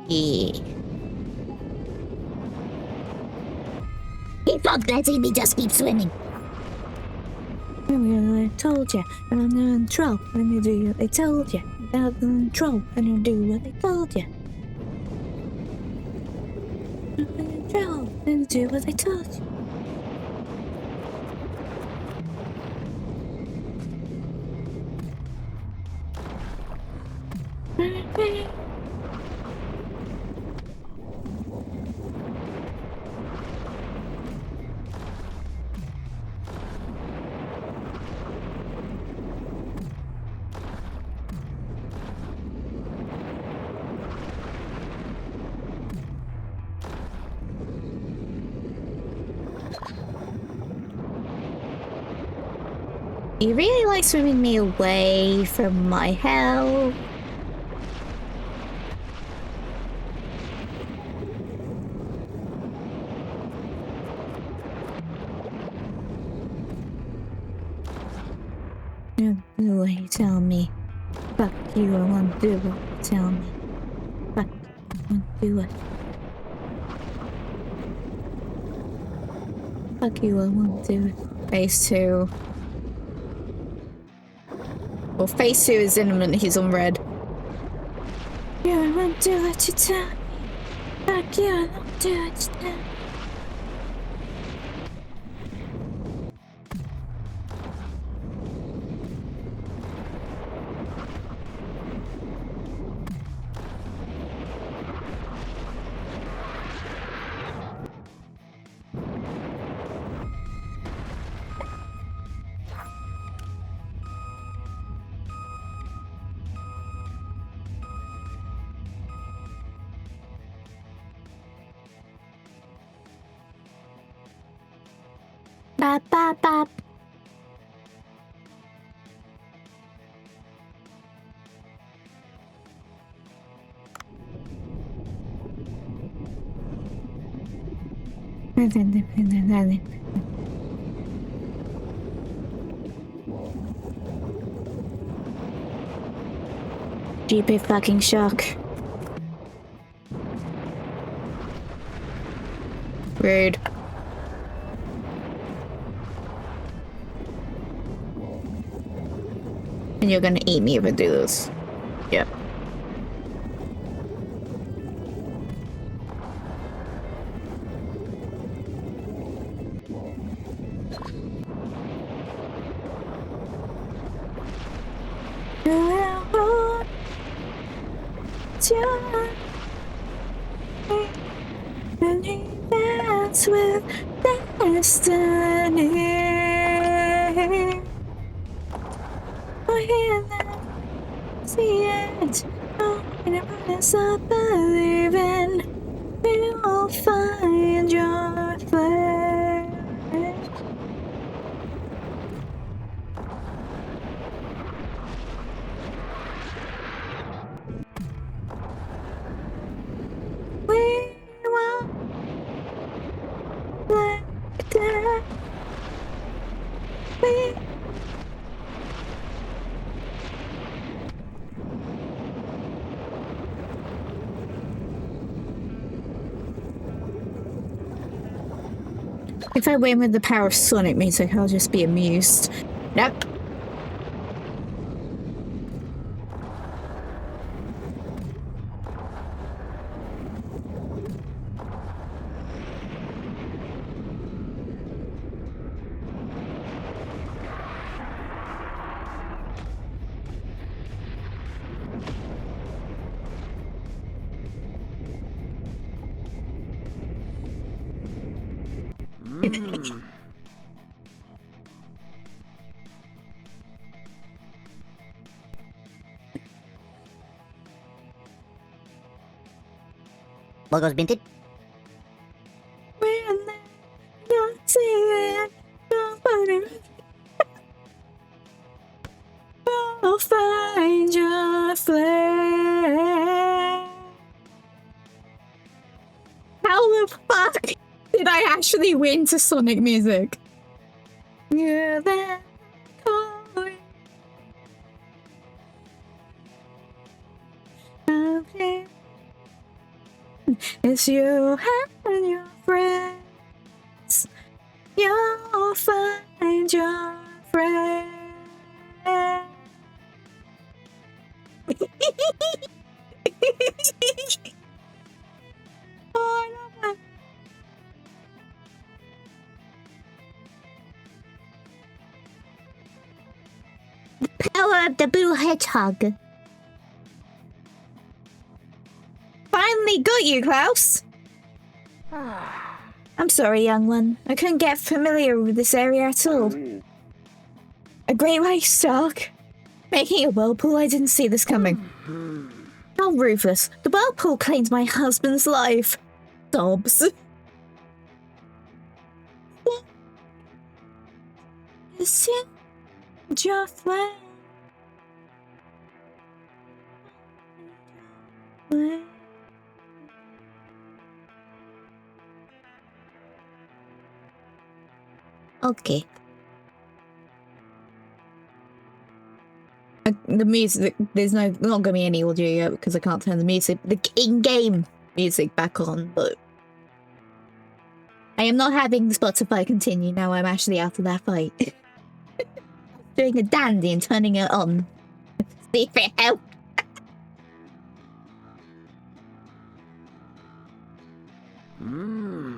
Yeah. Keep on letting me just keep swimming. I told you, I'm in trouble when you do what I told you. I'm in trouble when you do what I told you. I'm in trouble when you do what I told you. You really like swimming me away from my hell. You do what you tell me. Fuck you, I won't do what you tell me. Fuck you, I won't do it. Fuck you, I won't do it. Phase 2. Well, phase 2 is imminent, he's on red. Yeah, I won't do what you tell me. Fuck you, I won't do what you tell me. Bop, bop, bop. GP fucking shock. Rude. And you're gonna eat me if I do this. Yep. And he dance with destiny. I hear that, see it. Oh, in a place I believe in, you will find your place. We won't let that. We If I win with the power of Sonic music, I'll just be amused. Nope. Logos binted. I'll find your flame. How the fuck did I actually win to Sonic music? You're there calling. Okay. It's you and your friends. You'll find your friend. Oh, I love that. The power of the blue hedgehog. Finally got you, Klaus. I'm sorry, young one. I couldn't get familiar with this area at all. A great white shark? Making a whirlpool? I didn't see this coming. How ruthless. The whirlpool claimed my husband's life. Dobbs. Is it your flame? Okay. The music, there's not gonna be any audio yet because I can't turn the music, the in-game music back on, but I am not having Spotify continue now. I'm actually out of that fight. Doing a dandy and turning it on. See if it helps.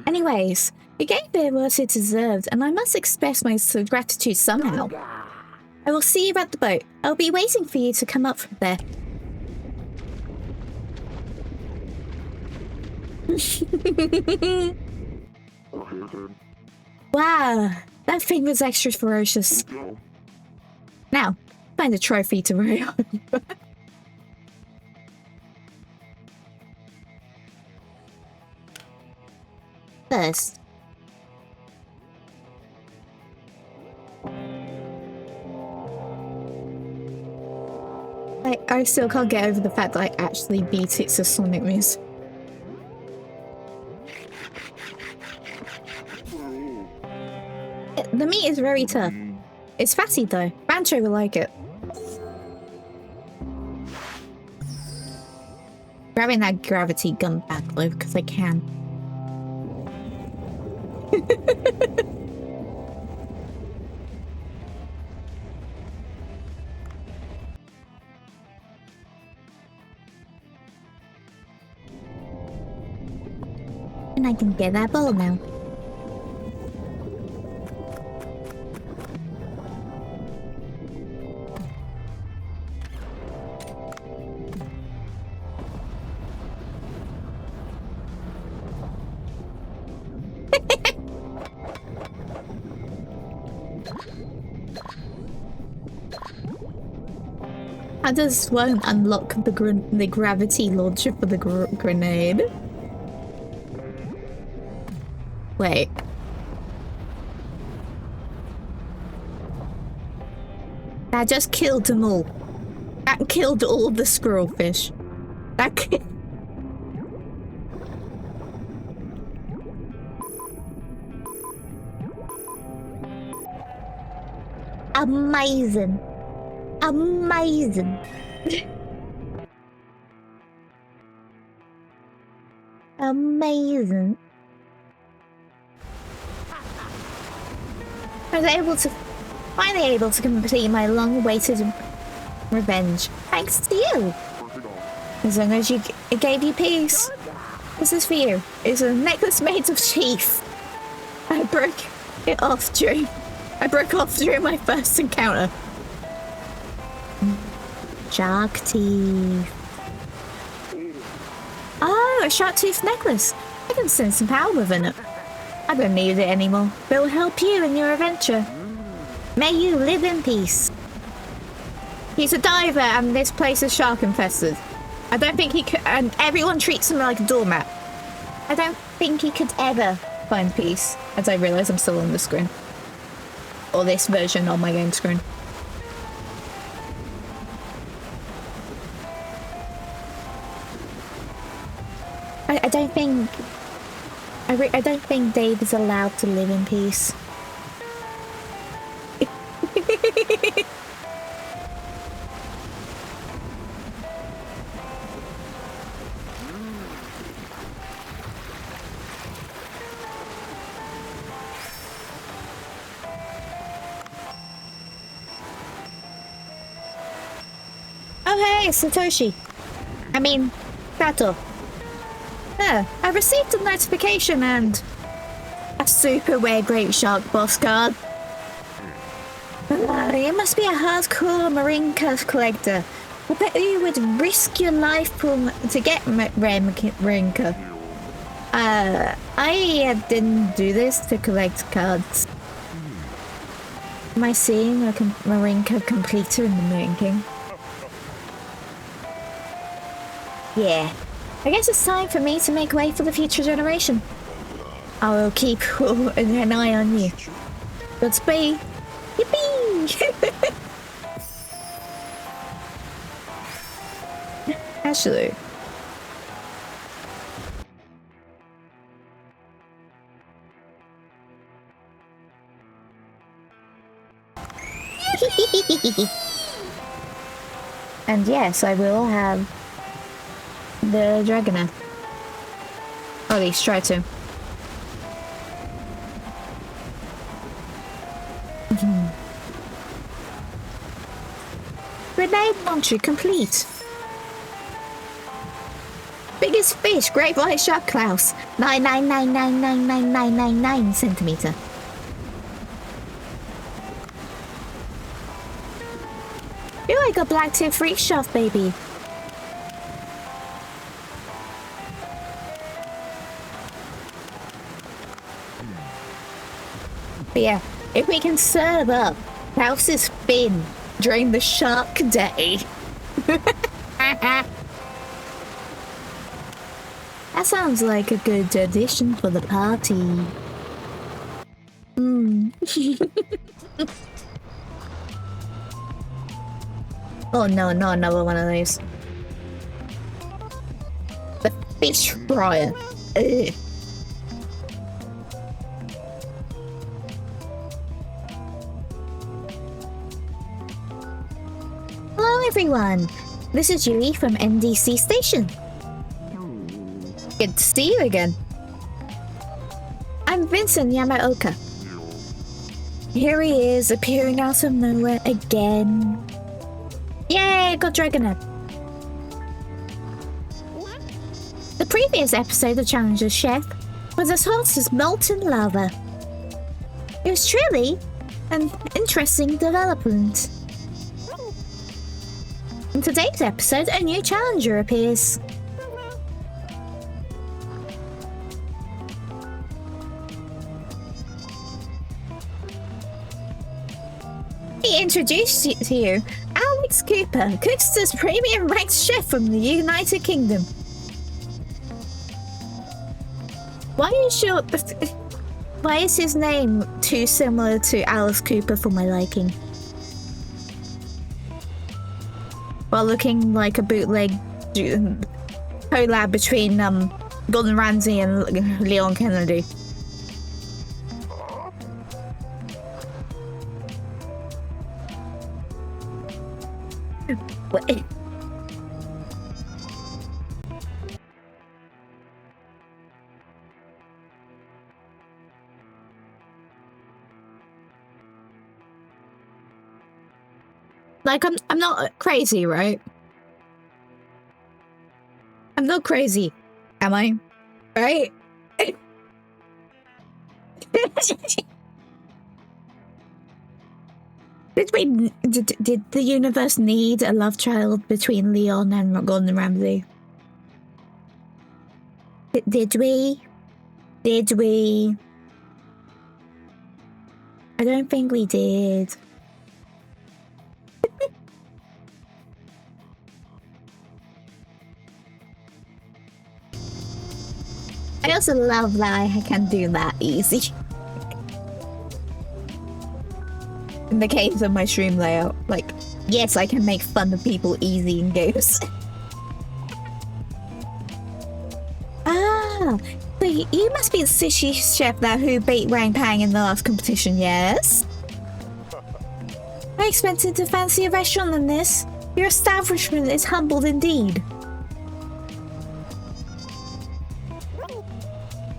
Anyways, you gave it what it deserved, and I must express my gratitude somehow. I will see you at the boat. I'll be waiting for you to come up from there. Wow, that thing was extra ferocious. Now, find a trophy to worry on. First. I still can't get over the fact that I actually beat it to Sonic music. The meat is very tough. It's fatty though. Bancho will like it. Grabbing that gravity gun back though, because I can. And I can get that ball now. How does one unlock the gravity launcher for the grenade? Wait. That just killed them all. That killed all the squirrel fish. That Amazing. Amazing. Amazing. I was finally able to complete my long-awaited revenge, thanks to you. As long as it gave you peace. This is for you. It's a necklace made of teeth. I broke off during my first encounter. Shark teeth. Oh, a shark tooth necklace. I can sense some power within it. I don't need it anymore. It will help you in your adventure. May you live in peace. He's a diver and this place is shark infested. I don't think he could, and everyone treats him like a doormat. I don't think he could ever find peace, as I realise I'm still on the screen. Or this version on my game screen. I don't think... I don't think Dave is allowed to live in peace. Oh hey, Satoshi. I mean, Sato. I received a notification and a super rare great shark boss card. You must be a hardcore marine curse collector. I bet you would risk your life pool to get rare marine curse. I didn't do this to collect cards. Am I seeing a Marinka completer in the Moon King? Yeah. I guess it's time for me to make way for the future generation. I will keep an eye on you. Godspeed. Yippee! Actually. And yes, I will have the Dragoner. Or at least try to. Grenade launcher complete. Biggest fish, great white shark Klaus. 999999999 centimeter. Feel like a black tip freak shaft, baby. But yeah, if we can serve up Klaus's fin during the shark day. That sounds like a good addition for the party. Oh no, not another one of these. The fish fryer. Ugh. Hello everyone, this is Yui from NDC Station. Good to see you again. I'm Vincent Yamaoka. Here he is, appearing out of nowhere again. Yay, got Dragonet. The previous episode of Challenger's Chef was as hot as molten lava. It was truly an interesting development. In today's episode, a new challenger appears. He introduced to you Alex Cooper, Cookster's premium ranked chef from the United Kingdom. Why is his name too similar to Alice Cooper for my liking? While looking like a bootleg collab between Gordon Ramsay and Leon Kennedy. What? Like I'm not crazy, right? I'm not crazy, am I? Right? Did the universe need a love child between Leon and Gordon Ramsay? Did we? Did we? I don't think we did. I also love that I can do that easy. In the case of my stream layout, like, yes, I can make fun of people easy in games. Ah, so you must be the sushi chef that who beat Wang Pang in the last competition, yes? I expected to fancy a restaurant than this. Your establishment is humbled indeed.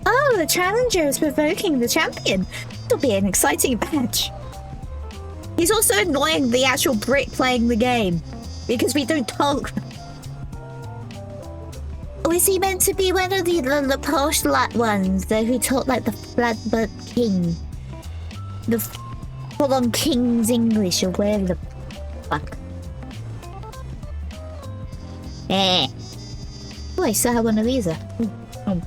Oh, the challenger is provoking the champion. It'll be an exciting match. He's also annoying the actual Brit playing the game because we don't talk. Or is he meant to be one of the posh ones, who talk like the Bloodbird King? The full-on King's English or whatever the fuck. Eh. Oh, I still have one of these. Oh.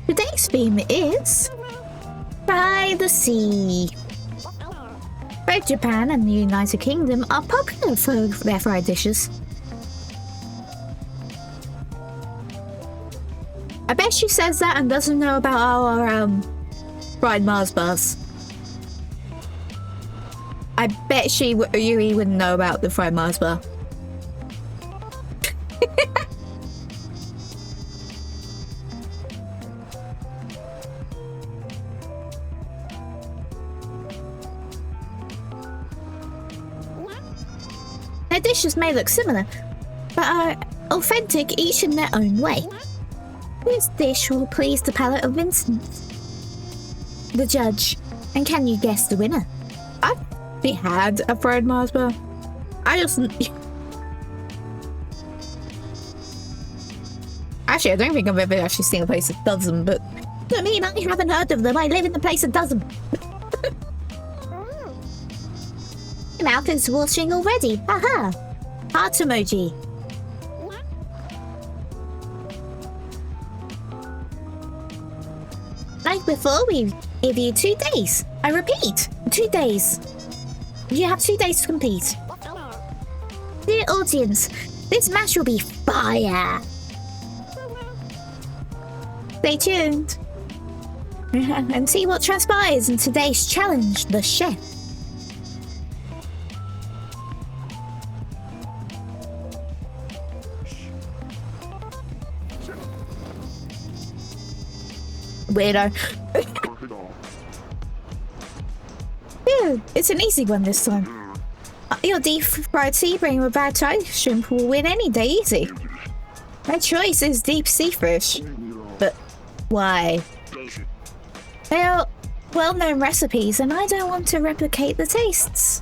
Today's theme is By the Sea. Both Japan and the United Kingdom are popular for their fried dishes. I bet she says that and doesn't know about our fried Mars bars. I bet you wouldn't know about the fried Mars bar. Their dishes may look similar, but are authentic each in their own way. Whose dish will please the palate of Vincent? The judge. And can you guess the winner? I've had a fried Mars bar. Actually, I don't think I've ever actually seen a place that does them, but I mean, I haven't heard of them. I live in the place that does them. Your mouth is watering already. Haha. Heart emoji. Like before, we give you 2 days. I repeat, 2 days. You have 2 days to compete. Dear audience, this match will be fire. Stay tuned and see what transpires in today's challenge, the chef. Weirdo. Dude, it's an easy one this time. Your deep fried sea brain with bad Thai shrimp will win any day easy. My choice is deep sea fish. But why? They are well-known recipes and I don't want to replicate the tastes.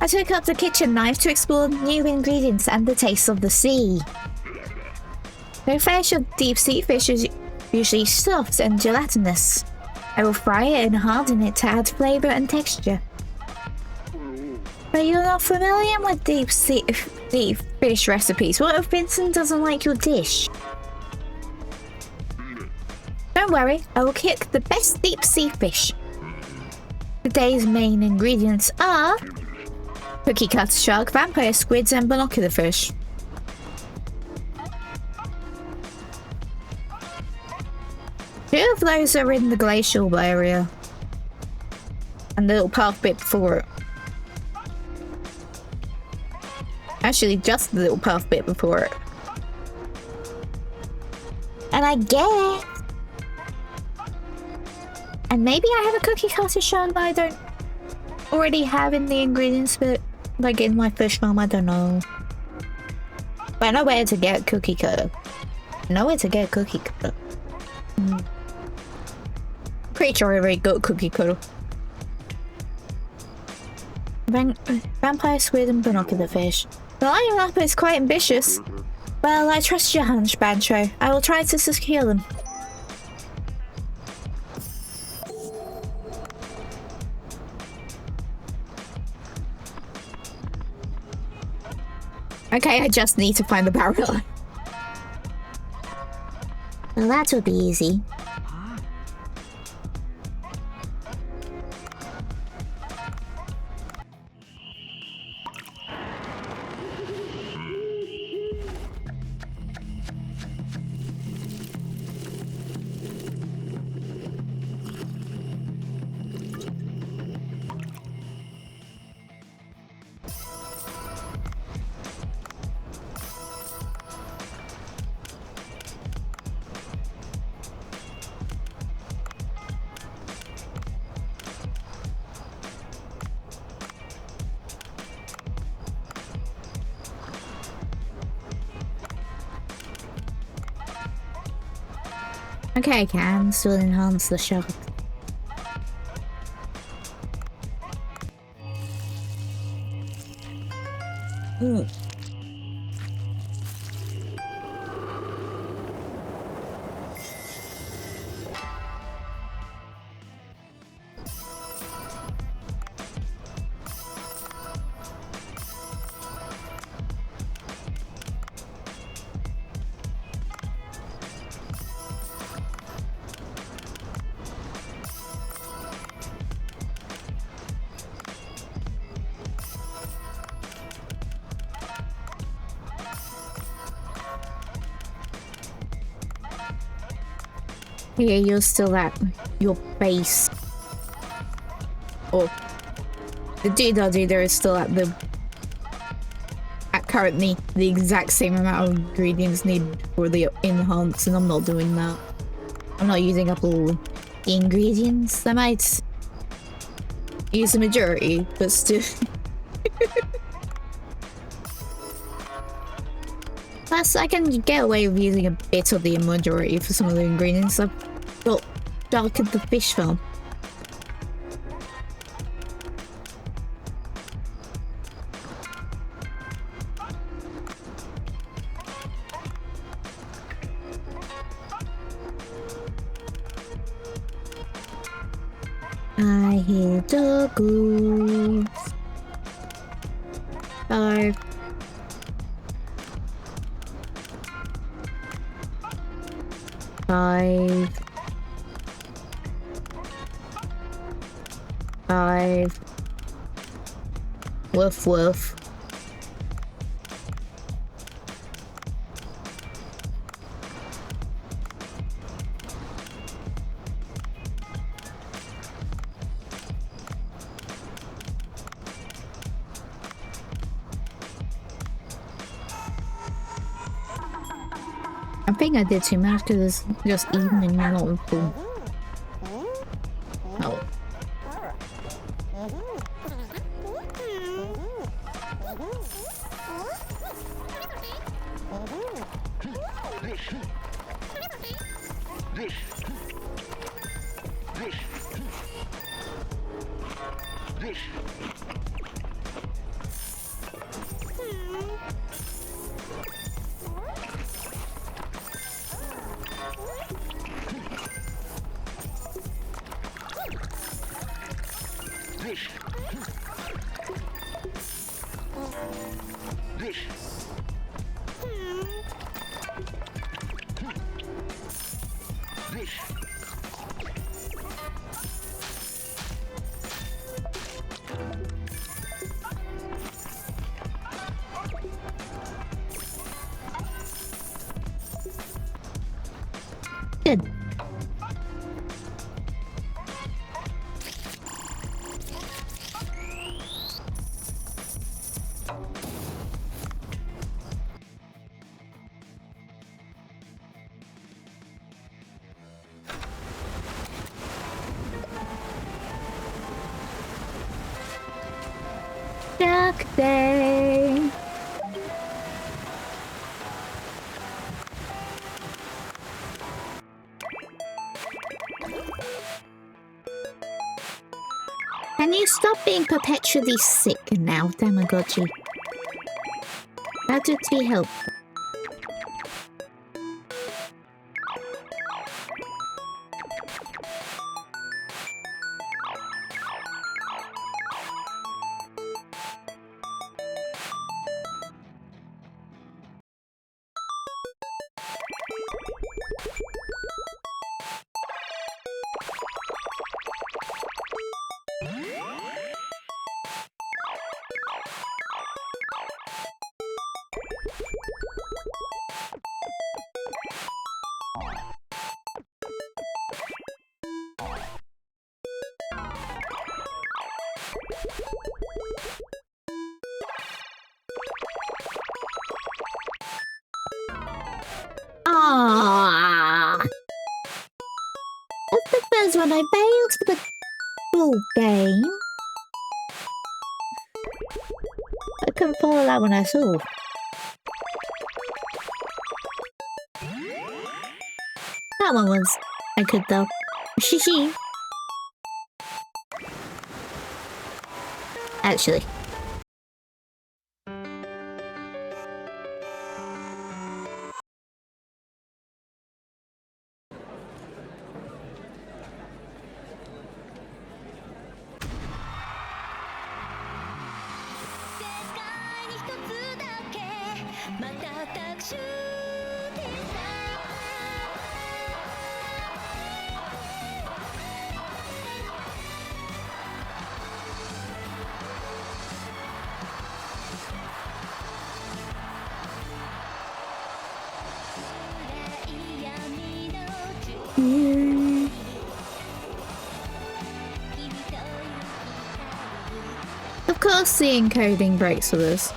I took up the kitchen knife to explore new ingredients and the taste of the sea. The flesh of deep sea fish is usually soft and gelatinous. I will fry it and harden it to add flavor and texture. But you're not familiar with deep fish recipes. What if Vincent doesn't like your dish? Don't worry, I will cook the best deep sea fish. Today's main ingredients are cookie cutter shark, vampire squids, and binocular fish. Two of those are in the glacial area. And the little path bit before it. Actually, just the little path bit before it. And I guess... And maybe I have a cookie cutter shark that I don't already have in the ingredients, but like in my fish farm, I don't know. But I know where to get cookie cutter. I know where to get cookie cutter. Pretty sure I already got cookie cutter. Vampire squid and binocular fish. The lining up is quite ambitious. Well, I trust your hunch, Bancho. I will try to secure them. Okay, I just need to find the barrel. Well, that would be easy. Okay, I can still enhance the shot. Ooh. Yeah, you're still at your base. Or the doodah is still at the currently the exact same amount of ingredients needed for the enhance, and I'm not doing that. I'm not using up all the ingredients. I might use the majority, but still. Plus, I can get away with using a bit of the majority for some of the ingredients. I've got darkened the fish farm. I hear dogs. 5. 5. 5. Woof woof. I think I did too much because it's just evening and not full. Oh. Good. Duck Day. Can you stop being perpetually sick now, Tamagotchi? That would be helpful. Ah. I suppose when I failed for the full game, I couldn't follow that one at all. That one was... I could though. Shishi. Actually. Of course the encoding breaks for this.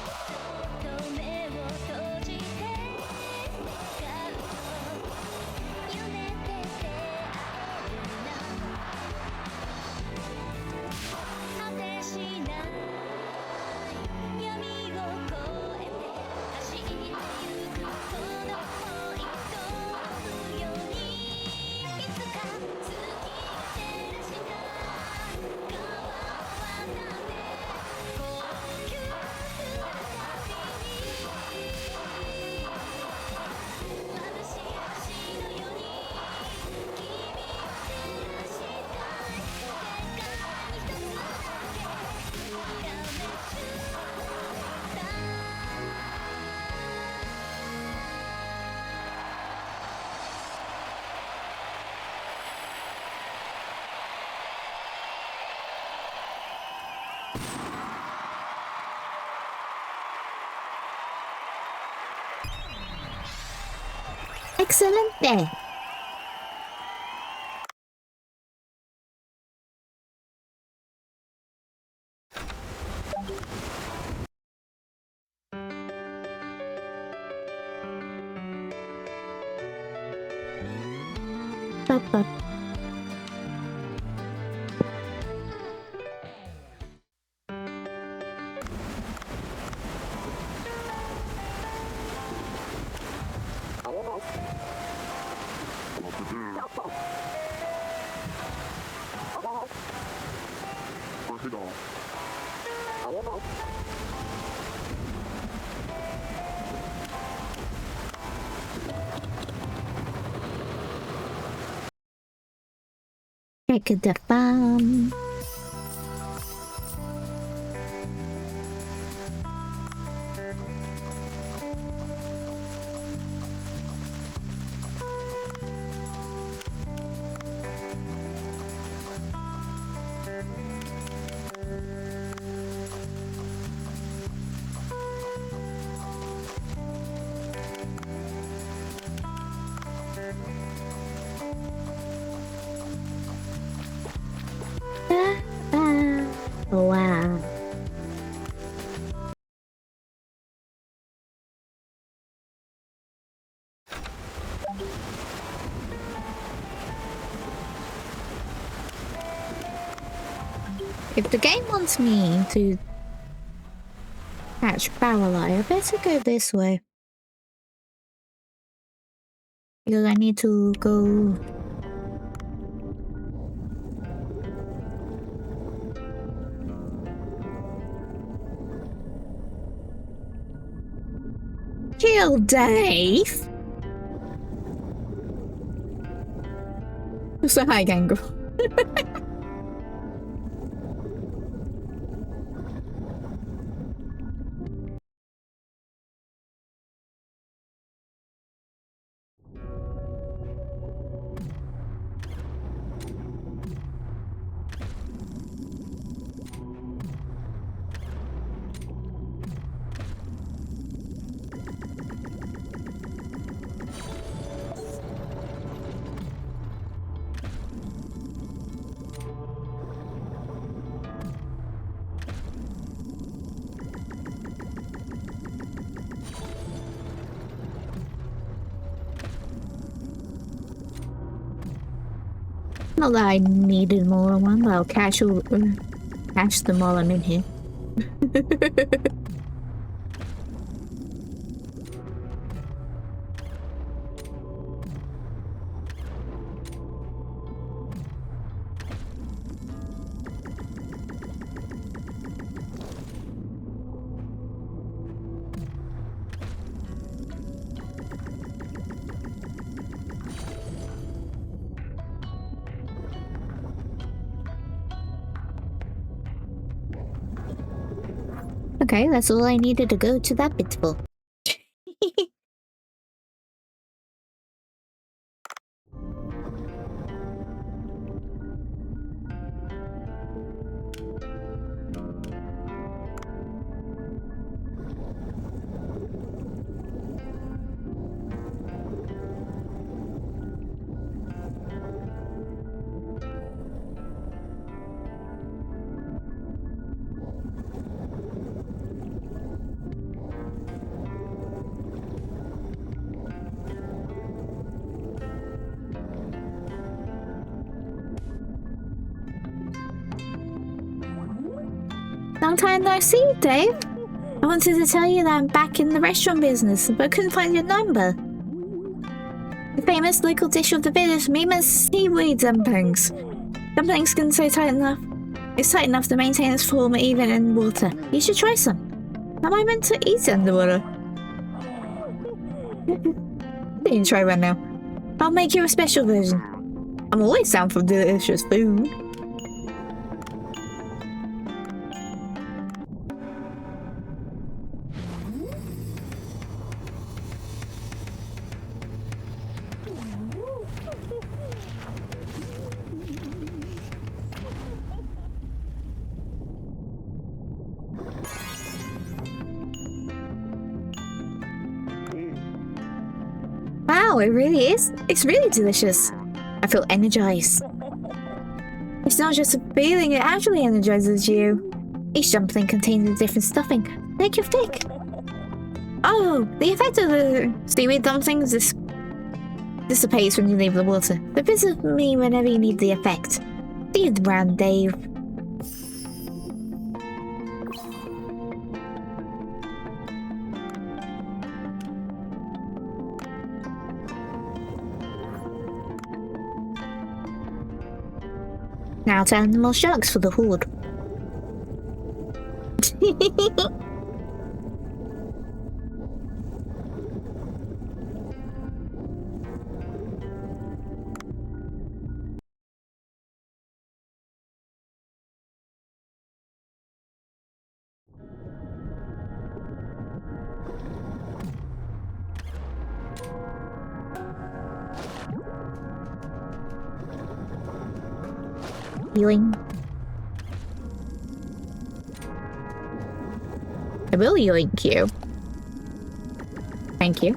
Excelente. Papa. Check the farm. Wow. If the game wants me to catch Barreleye, I better go this way. Because I need to go... Kill Dave! It's a high angle. Not that I needed more than one, but I'll cash them while I'm in here. Okay, that's all I needed to go to that bit for. Long time no see, Dave. I wanted to tell you that I'm back in the restaurant business, but I couldn't find your number. The famous local dish of the village, Mima's seaweed dumplings. Dumplings can stay tight enough. It's tight enough to maintain its form even in water. You should try some. Am I meant to eat underwater? You can try one now. I'll make you a special version. I'm always down for delicious food. Wow, it really is. It's really delicious. I feel energized. It's not just a feeling, it actually energizes you. Each dumpling contains a different stuffing. Take your pick. Oh, the effect of the seaweed dumplings dissipates when you leave the water. So visit me whenever you need the effect. See you around, Dave. Now to animal sharks for the horde. Yoink. I will yoink you. Thank you.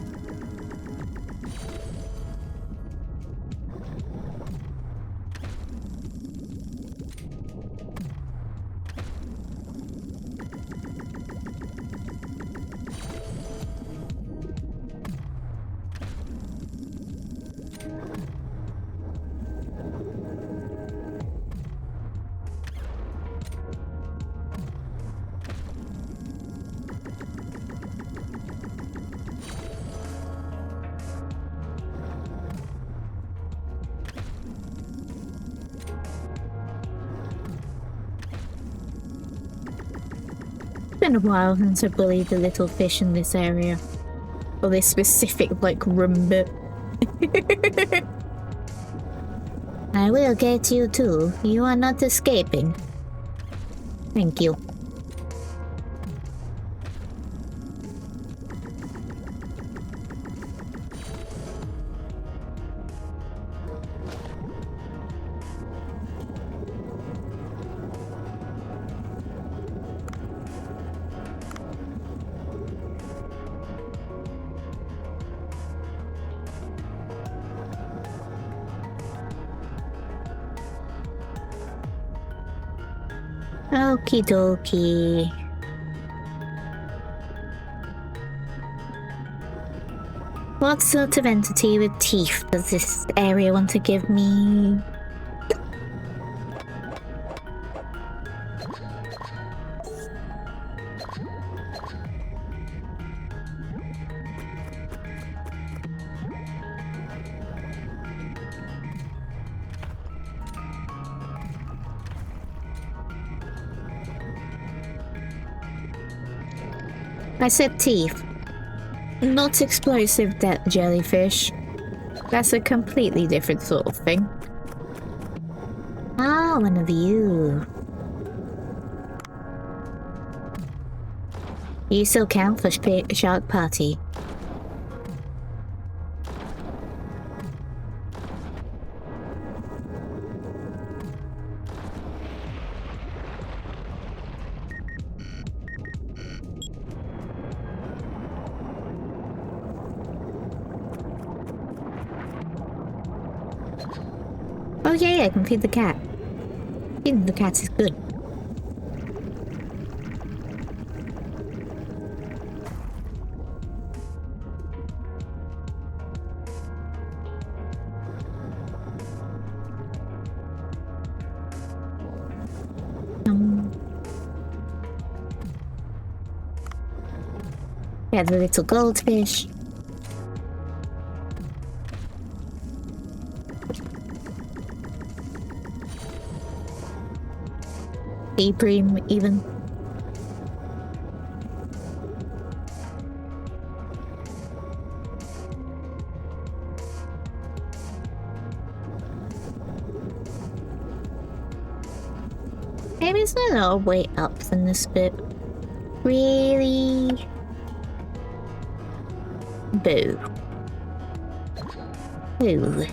It's been a while since I bullied the little fish in this area. Or this specific, like, room bit. I will get you too. You are not escaping. Thank you. Okie dokie. What sort of entity with teeth does this area want to give me? I said teeth. Not explosive jellyfish. That's a completely different sort of thing. Ah, one of you. You still count for Shark Party. Oh yeah, I can feed the cat. Feeding the cats is good. Yeah, the little goldfish. Supreme, even. Maybe it's not all the way up in this bit. Really? Boo. Boo.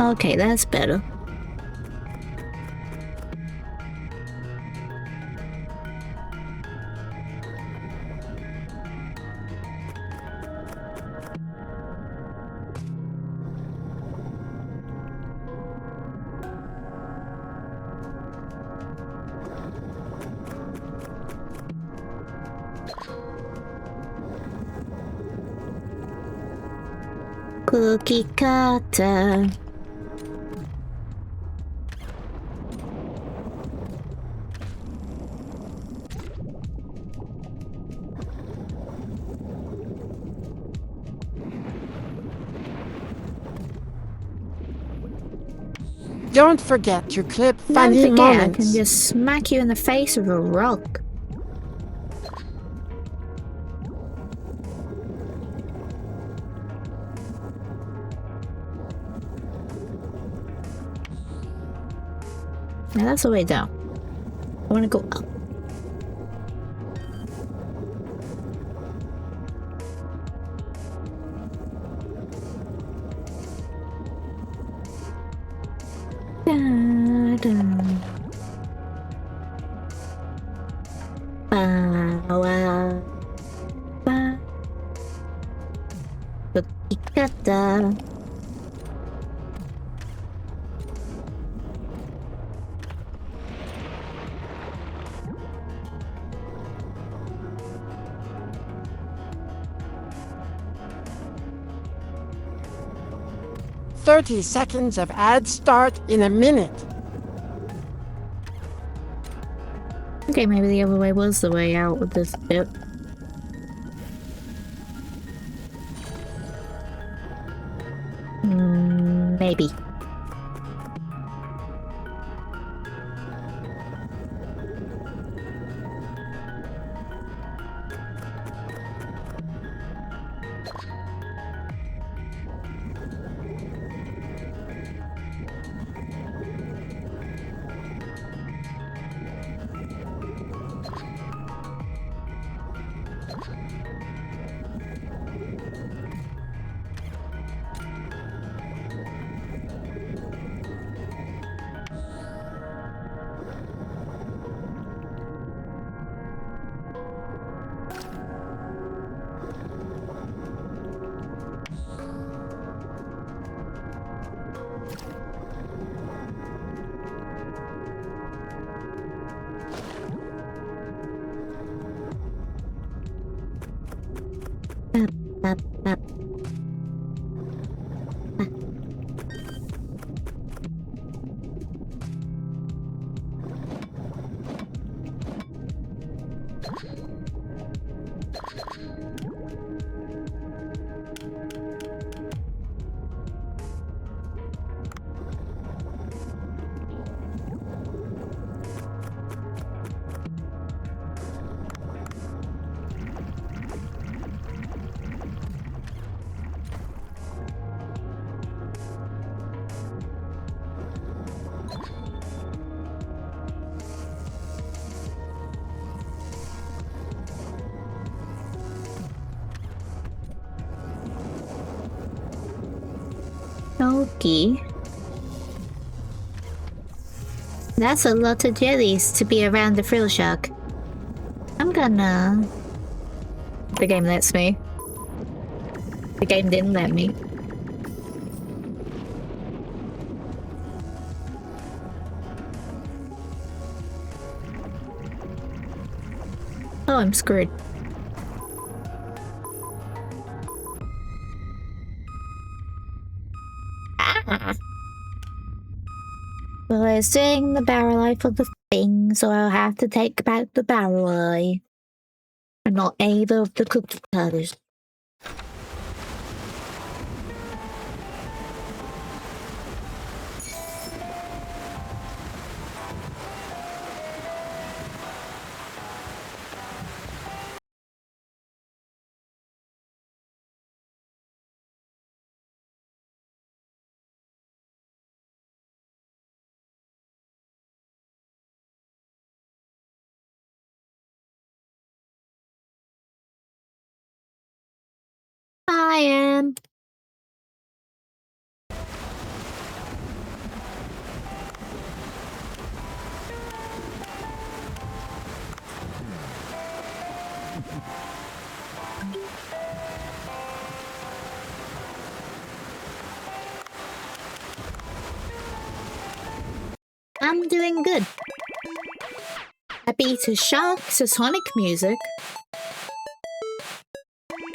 Okay, that's better. Cookie cutter. Don't forget to clip Don't funny forget, I moments. can just smack you in the face with a rock. Now that's the way down. I want to go up. Da, da. Ba, wa, ba. Cookie cutter. "30 seconds of ad start in a minute." Okay, maybe the other way was the way out with this bit. Maybe. Okay. That's a lot of jellies to be around the frill shark. I'm gonna... The game lets me. The game didn't let me. Oh, I'm screwed. Ah. Well, they're saying the barrel eye for the thing, so I'll have to take back the barrel eye. And not either of the cookie cutters. I am. I'm doing good. I beat a shark to Sonic music.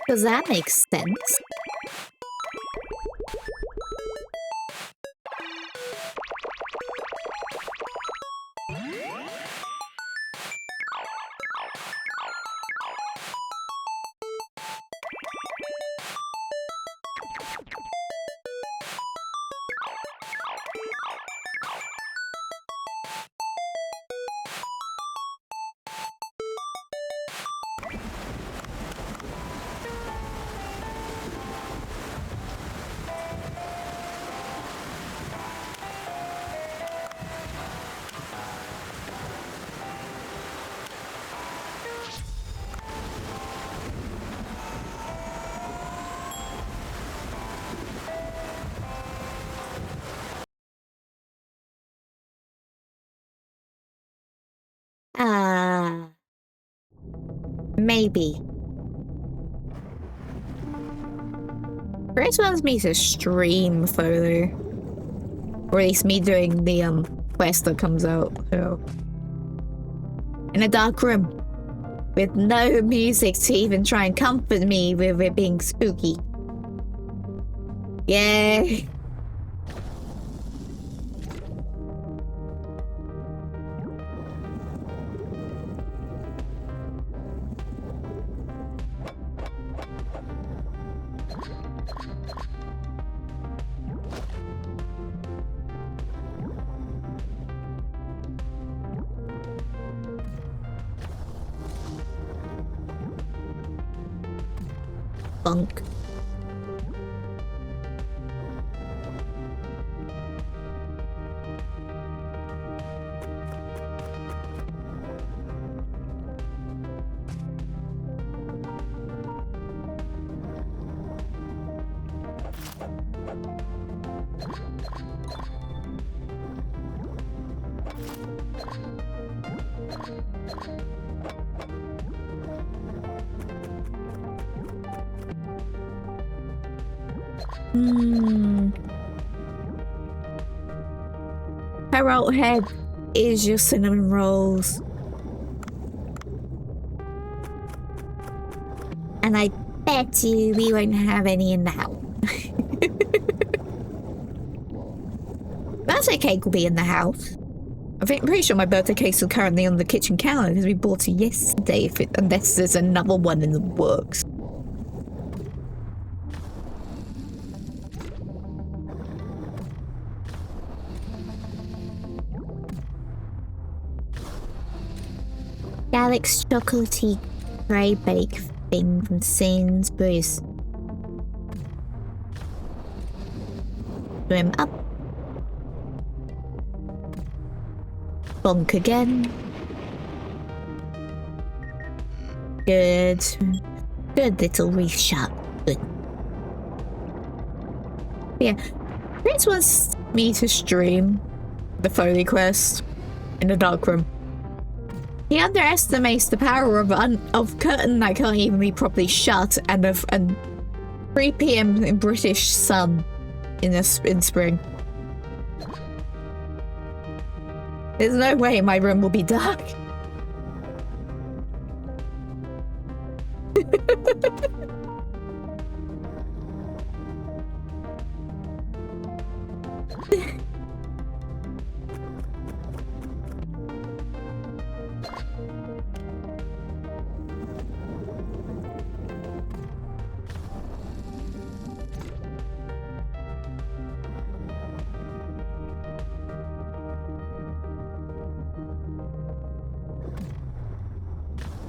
Does that make sense? Maybe. Grace wants me to stream further. Or at least me doing the quest that comes out. So. In a dark room. With no music to even try and comfort me with it being spooky. Yay! Bunk. Parrot head is your cinnamon rolls. And I bet you we won't have any in the house. Birthday cake will be in the house. I'm pretty sure my birthday cake is currently on the kitchen counter because we bought it yesterday, unless there's another one in the works. Alex chocolatey grey bake thing from Sainsbury's. Swim up. Bonk again. Good. Good little reef shark. Good. Yeah. Chris wants me to stream the Foley quest in the dark room. He underestimates the power of curtain that can't even be properly shut and 3 p.m. in British sun in spring. There's no way my room will be dark.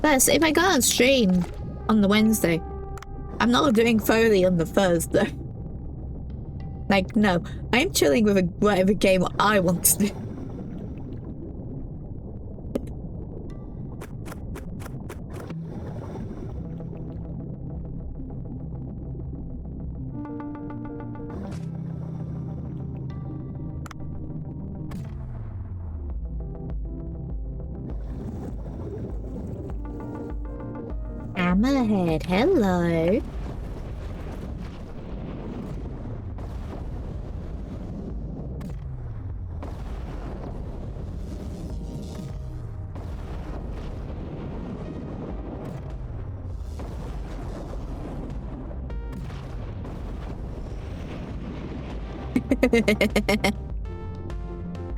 Plus, if I go on stream on the Wednesday, I'm not doing Foley on the Thursday. Like, no, I'm chilling with whatever game I want to do. Hammerhead, hello.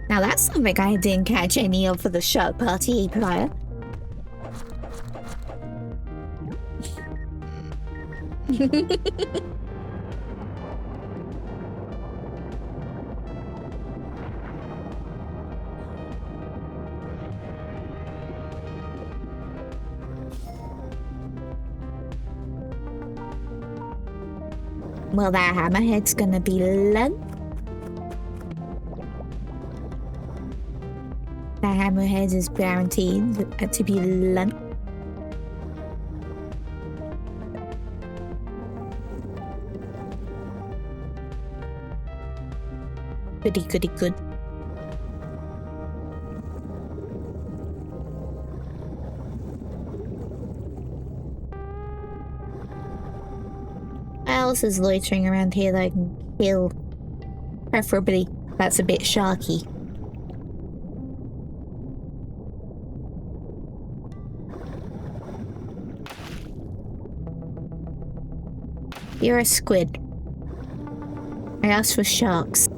Now that's something I didn't catch any of for the shirt party prior. Well, that hammerhead's gonna be lunch. That hammerhead is guaranteed to be lunch. Goody, goody, good. What else is loitering around here that I can kill? Preferably, that's a bit sharky. You're a squid. I asked for sharks.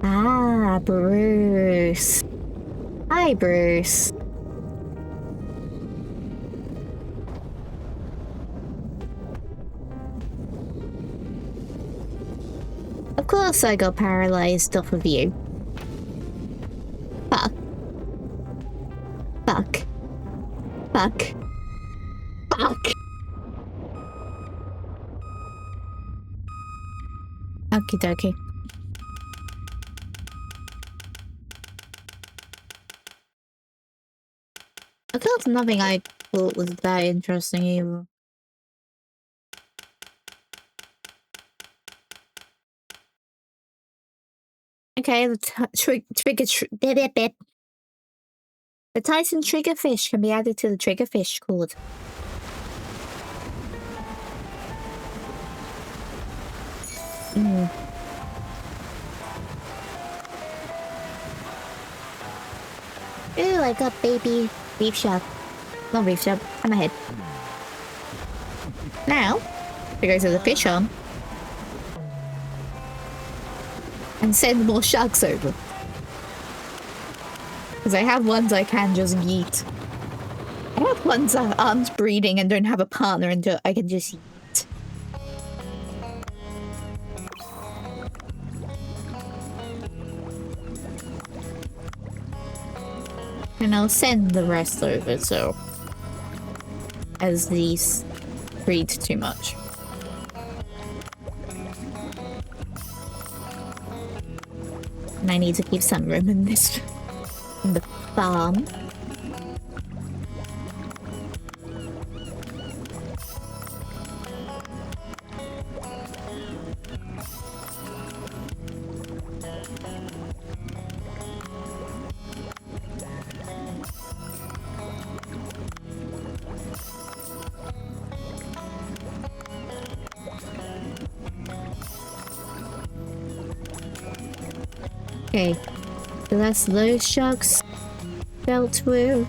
Ah, Bruce. Hi, Bruce. Of course I got paralyzed off of you. Fuck. Fuck. Fuck. Fuck. Okie dokie. I thought nothing I thought was that interesting either. Okay, the Tyson triggerfish can be added to the triggerfish cord. Ooh, I got baby reef shark. Not reef shark, hammerhead. Now, we go to the fish arm and send more sharks over. Because I have ones I can just yeet. I have ones that aren't breeding and don't have a partner and I can just yeet. And I'll send the rest over, so as these breed too much. And I need to keep some room in this in the farm. Okay, so that's those sharks dealt with.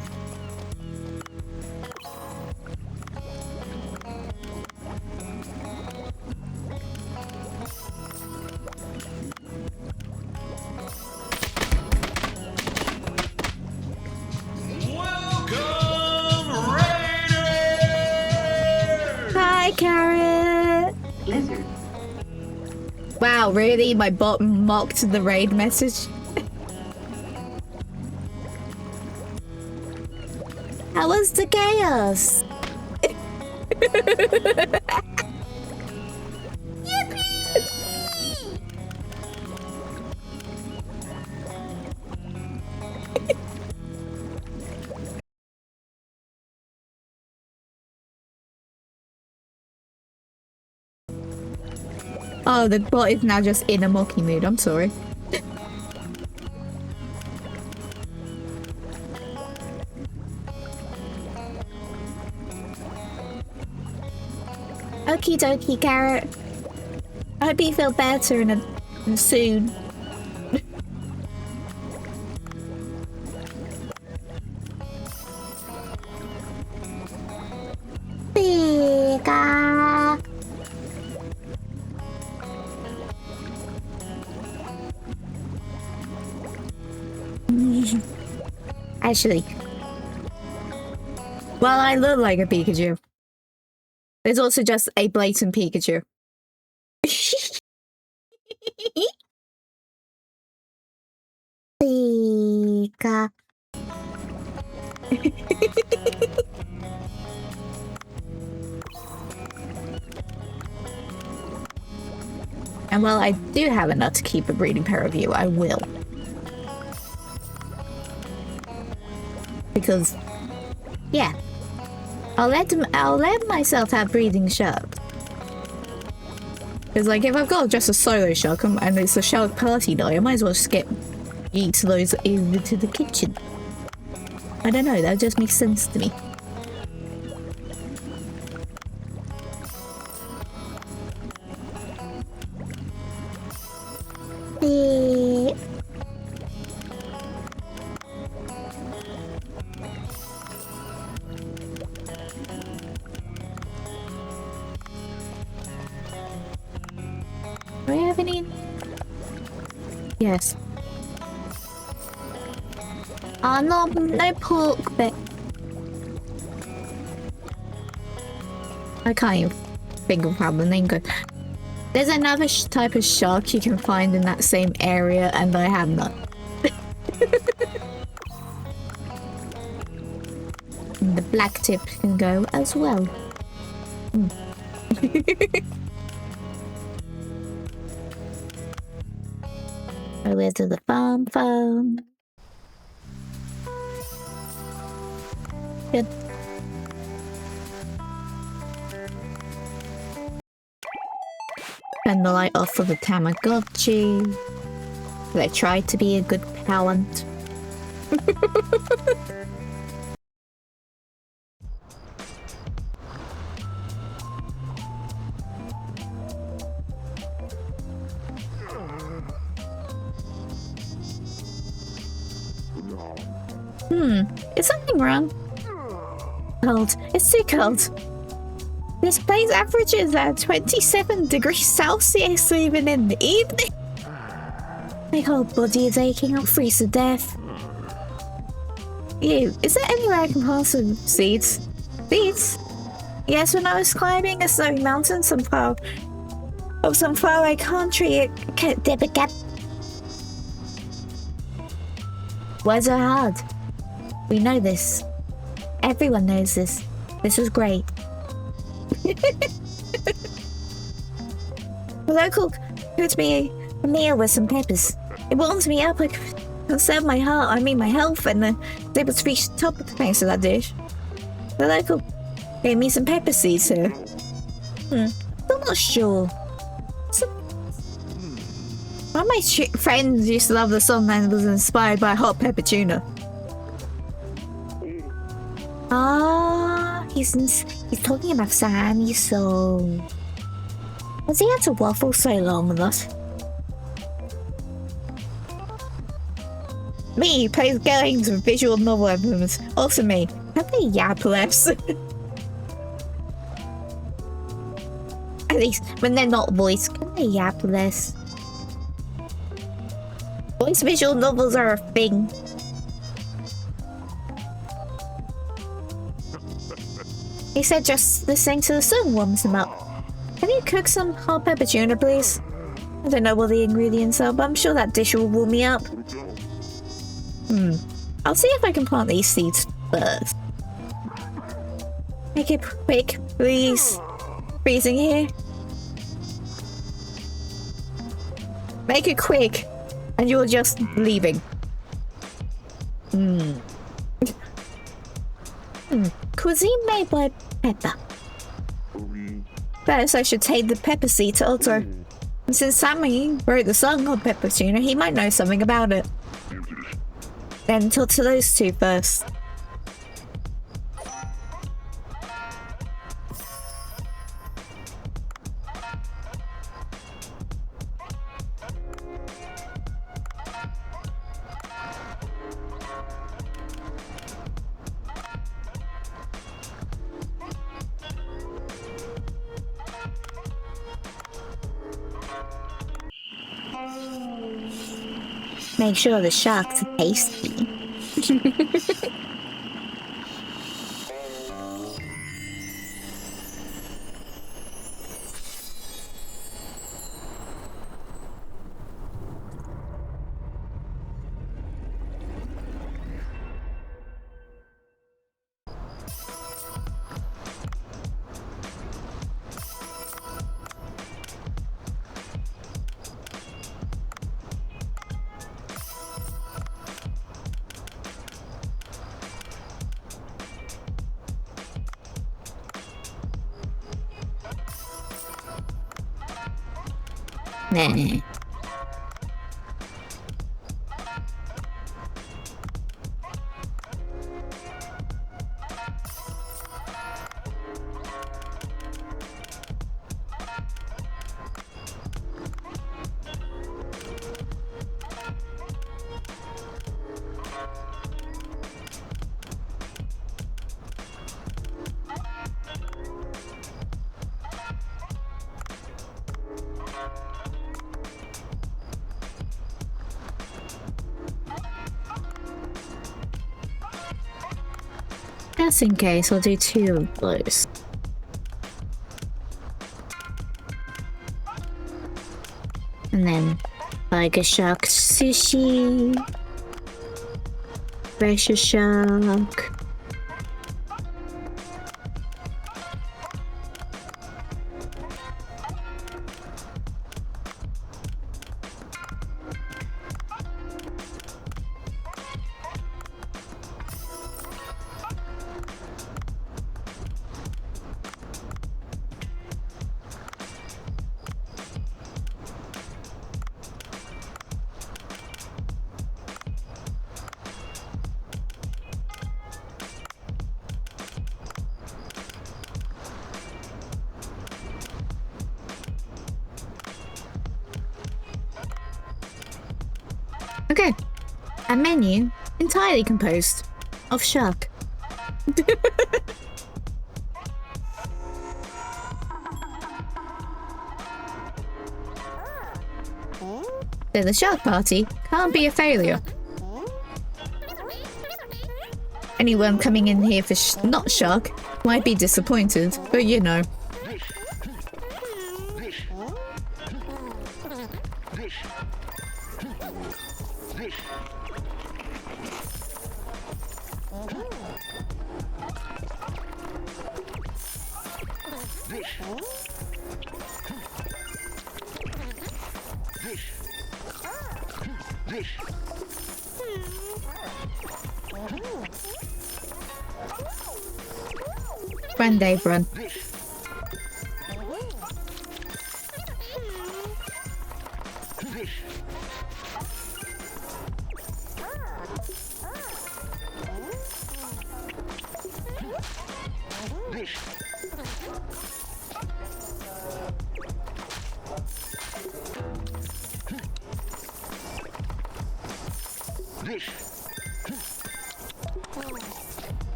Hi, Carrot! Lizard. Wow, really? My bot mocked the raid message? How was the chaos? Oh, the bot is now just in a mocking mood. I'm sorry. Okie dokie, Carrot. I hope you feel better soon. Pika. Actually, well, I look like a Pikachu. There's also just a blatant Pikachu. Pika. And while I do have enough to keep a breeding pair of you, I will. Because, yeah, I'll let myself have breeding sharks. Because, like, if I've got just a solo shark and it's a shark party night, I might as well skip eat those into the kitchen. I don't know, that just makes sense to me. Beep. Do I have any? Yes. No pork, but I can't even think of how the name goes. There's another type of shark you can find in that same area, and I have none. And the black tip can go as well. Where's the farm? Good. Turn the light off for the Tamagotchi. I tried to be a good parent. Is something wrong? Cold. It's too cold. This place averages at 27 degrees Celsius even in the evening. My whole body is aching. I'll freeze to death. You, is there anywhere I can pass some seeds? Seeds? Yes, when I was climbing a snowy mountain some faraway country, Words are hard. We know this. Everyone knows this. This was great. The local cooked me a meal with some peppers. It warms me up. I conserve my heart. I mean my health, and then was able to reach the top thanks to that dish. The local gave me some pepper seeds here. I'm not sure. One of my friends used to love the song and was inspired by hot pepper tuna. Ah, he's talking about Sammy song. Has he had to waffle so long with us? Me plays games with visual novel elements. Also me. I play yap less. At least when they're not voice, can they yap less? Voice visual novels are a thing. He said just listening to the song warms him up. Can you cook some hot pepper tuna, please? I don't know what the ingredients are, but I'm sure that dish will warm me up. I'll see if I can plant these seeds first. Make it quick, please. Freezing here. Make it quick, and you're just leaving. Cuisine made by pepper. First, I should take the pepper seed to Otto. And since Sammy wrote the song on pepper tuna, he might know something about it. Then talk to those two first. Make sure the sharks are tasty. Nah. Just in case, I'll do 2 of those. And then Tiger Shark Sushi. Pressure Shark. Okay, a menu entirely composed of shark. So the shark party can't be a failure. Anyone coming in here for not shark might be disappointed, but you know. Run, Dave, run.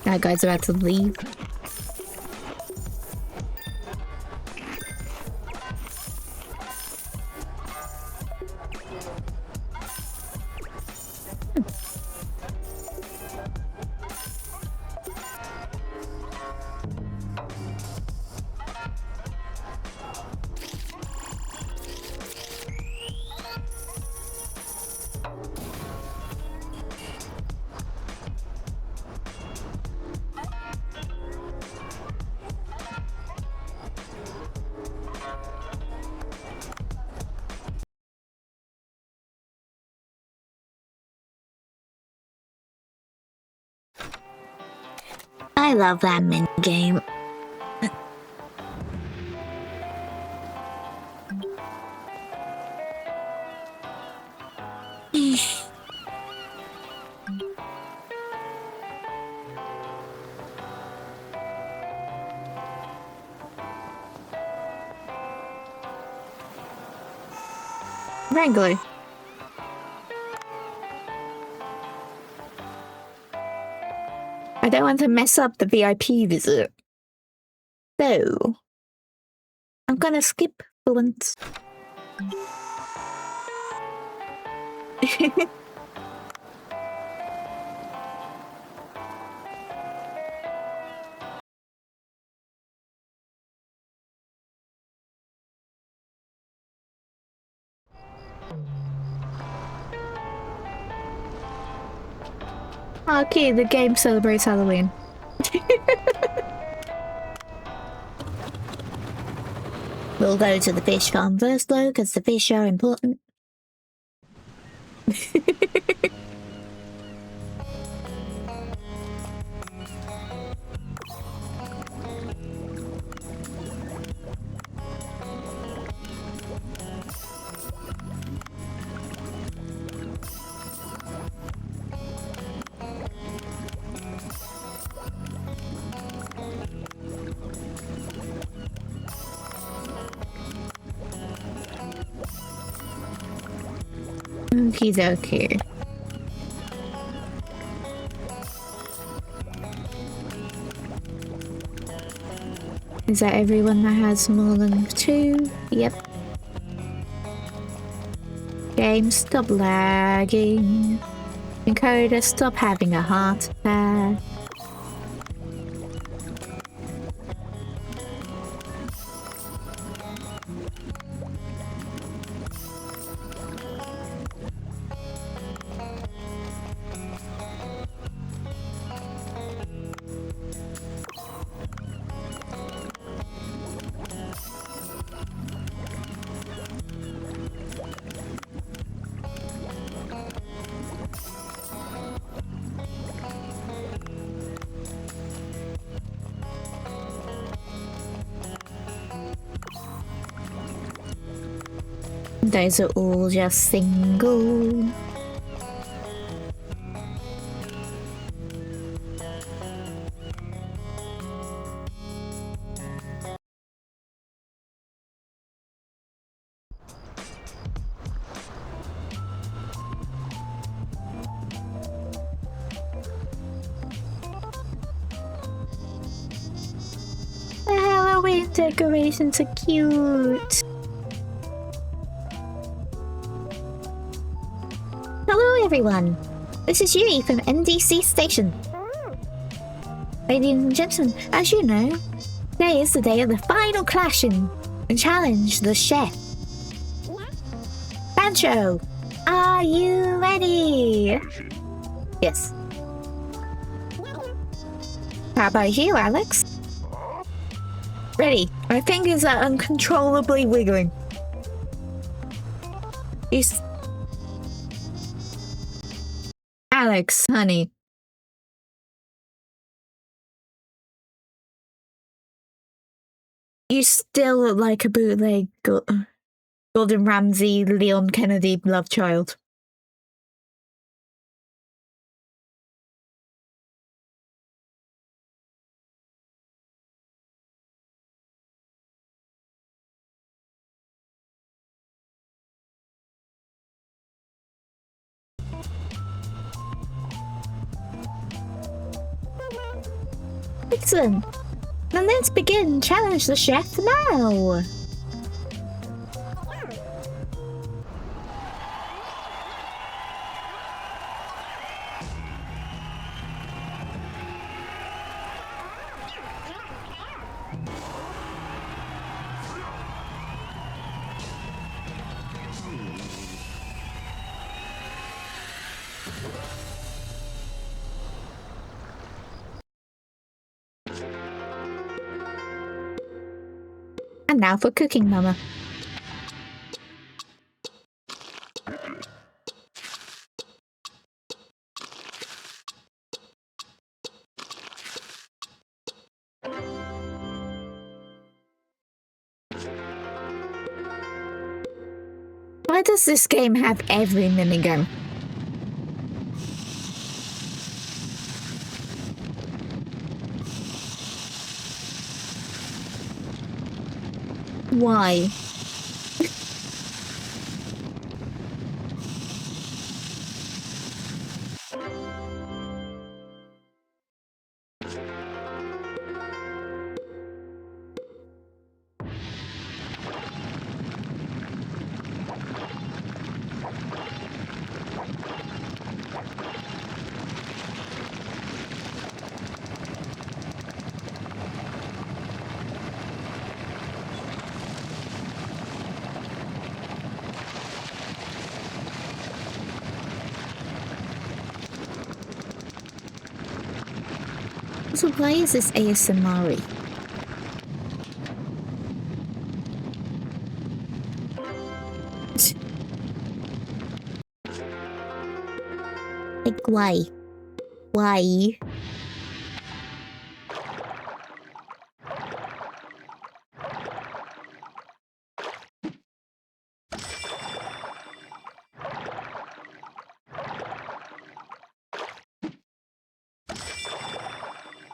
That guy's about to leave. I love that mini game. Wrangler. I don't want to mess up the VIP visit. So, I'm gonna skip for once. Okay, the game celebrates Halloween. We'll go to the fish farm first though, because the fish are important. Okie dokie. Is that everyone that has more than 2? Yep. Game, stop lagging. Encoder, stop having a heart attack. Those are all just single. The Halloween decorations are cute. Hello everyone, this is Yui from NDC Station. Ladies and gentlemen, as you know, today is the day of the final clash and challenge the chef. Pancho, are you ready? Yes. How about you, Alex? Ready. My fingers are uncontrollably wiggling. Alex, honey. You still look like a bootleg Gordon Ramsay, Leon Kennedy love child. Excellent. Then let's begin. Challenge the chef now. And now for cooking, Mama. Why does this game have every minigame? Why? So why is this ASMR-y? Like, why? Why?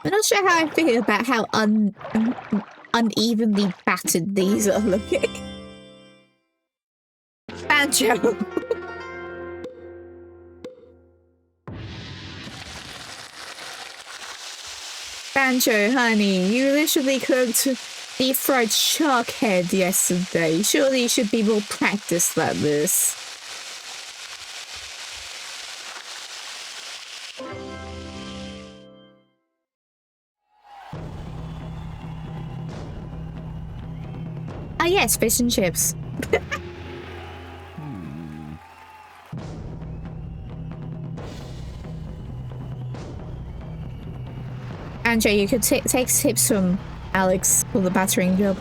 I'm not sure how I feel about how unevenly battered these are looking. Banjo! Banjo, honey, you literally cooked deep-fried shark head yesterday. Surely you should be more practiced at this. Ah yes, fish and chips. Andrew, you could take tips from Alex for the battering job.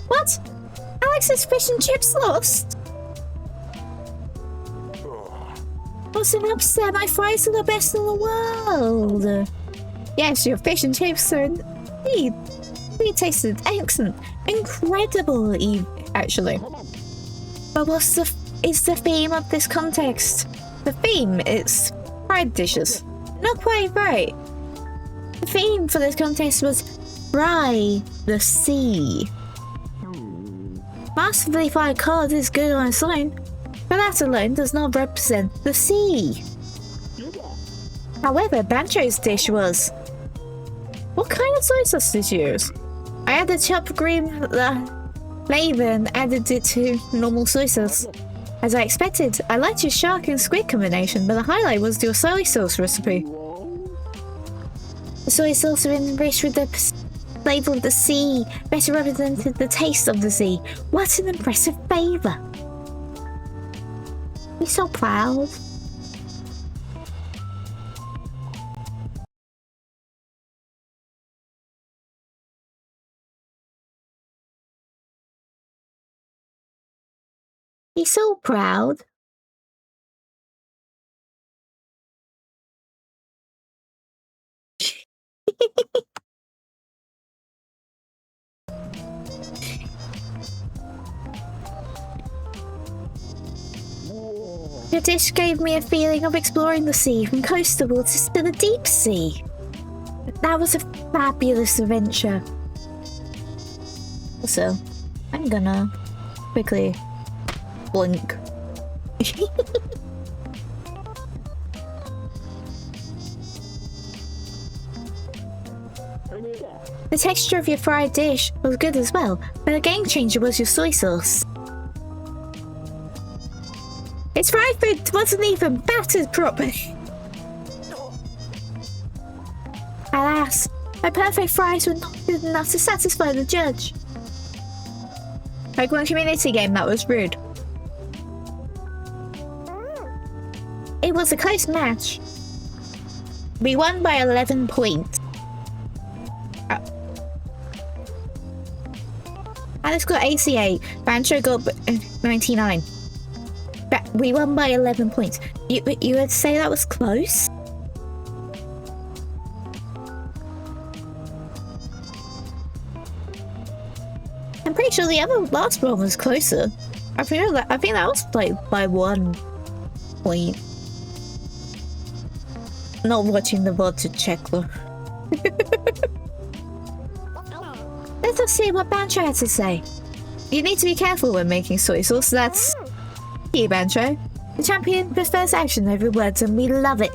What? Alex's fish and chips lost? What's an upset? My fries are the best in the world. Yes, your fish and chips are indeed. They tasted excellent. Incredible, actually. But what's is the theme of this context? The theme is fried dishes. Not quite right. The theme for this contest was fry the sea. Massively fried cod is good on its own, but that alone does not represent the sea. However, Banjo's dish was... What kind of soy sauce did you use? I added chopped green flavor and added it to normal soy sauce. As I expected, I liked your shark and squid combination, but the highlight was your soy sauce recipe. The soy sauce enriched with the flavor of the sea, better represented the taste of the sea. What an impressive flavor! You're so proud. He's so proud. The dish gave me a feeling of exploring the sea from coastal waters to the deep sea. That was a fabulous adventure. Also, I'm gonna quickly blink. The texture of your fried dish was good as well, but the game changer was your soy sauce. Its fried food wasn't even battered properly. Alas, my perfect fries were not good enough to satisfy the judge. Like one community game, that was rude. It was a close match. We won by 11 points. Alex got 88, Bancho got 99. But we won by 11 points. You would say that was close? I'm pretty sure the last one was closer. I think that was like by 1 point. Not watching the VOD to check though. Let us see what Bancho had to say. You need to be careful when making soy sauce. That's key, Bancho. The champion prefers action over words, and we love it.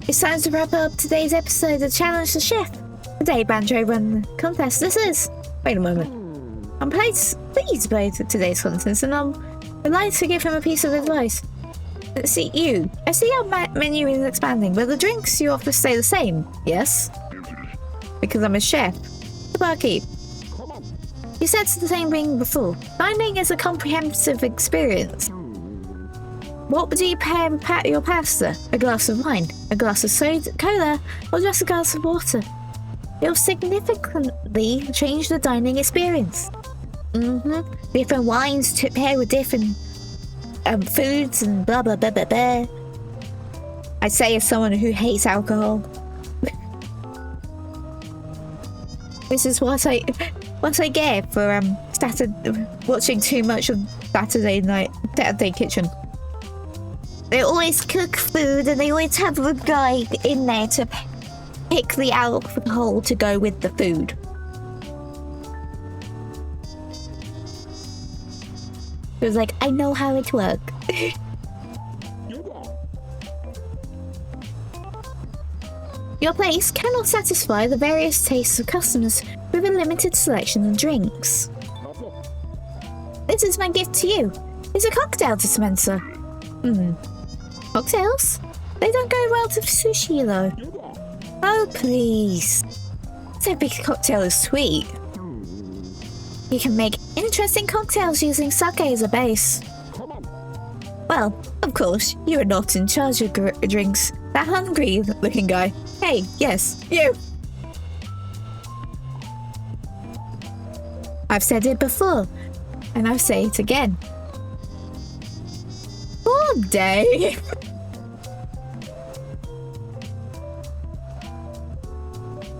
It's time to wrap up today's episode of Challenge the Chef. Today, Bancho won the contest. This is. Wait a moment. I'm pleased by today's contest, and I'd like to give him a piece of advice. See, I see our menu is expanding, but the drinks you offer stay the same, yes? Because I'm a chef. The barkeep. You said the same thing before. Dining is a comprehensive experience. What do you pair with your pasta? A glass of wine, a glass of soda, cola, or just a glass of water? It will significantly change the dining experience. Different wines to pair with different foods and blah blah blah blah blah. I say as someone who hates alcohol. This is what I get for watching too much of Saturday Kitchen. They always cook food and they always have a guy in there to pick the alcohol to go with the food. It was like, I know how it works. Your place cannot satisfy the various tastes of customers with a limited selection of drinks. This is my gift to you. It's a cocktail dispenser. Cocktails? They don't go well to sushi though. Oh please. So big cocktail is sweet. You can make interesting cocktails using sake as a base. Well, of course, you are not in charge of drinks. That hungry looking guy. Hey, yes, you! I've said it before, and I'll say it again. Poor Dave!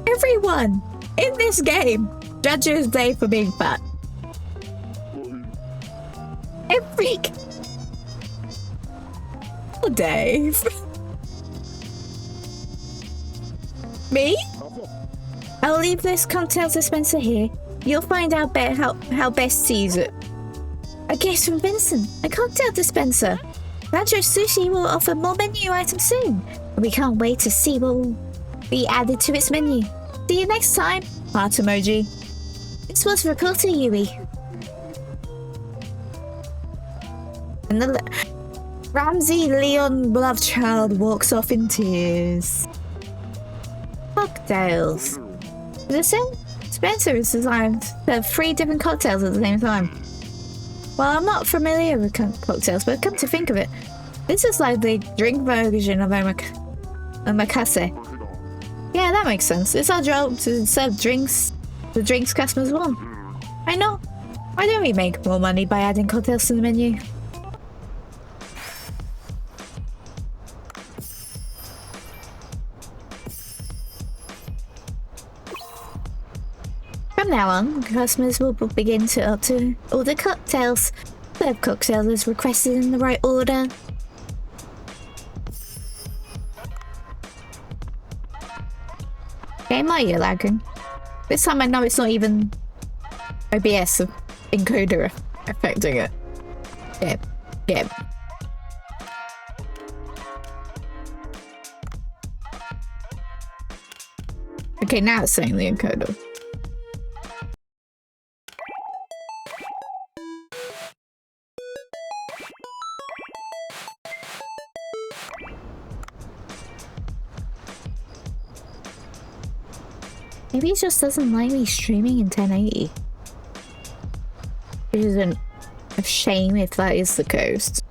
Everyone in this game judges Dave for being fat. Poor Dave. Me? I'll leave this cocktail dispenser here. You'll find out how best to use it. A gift from Vincent, a cocktail dispenser. Rancho Sushi will offer more menu items soon. We can't wait to see what will be added to its menu. See you next time. Heart emoji. This was reporter Yui. And the Ramsey Leon beloved child walks off in tears. Cocktails. Listen, Spencer has designed to have 3 different cocktails at the same time. Well, I'm not familiar with cocktails, but come to think of it, this is like the drink version of omakase. Yeah, that makes sense. It's our job to serve drinks, the drinks customers want. I know. Why don't we make more money by adding cocktails to the menu? From now on, customers will begin to order cocktails. Serve cocktails as requested in the right order. Game, are you lagging? This time I know it's not even OBS encoder affecting it. Yeah. Okay, now it's saying the encoder. Maybe he just doesn't like me streaming in 1080. Which is a shame if that is the case.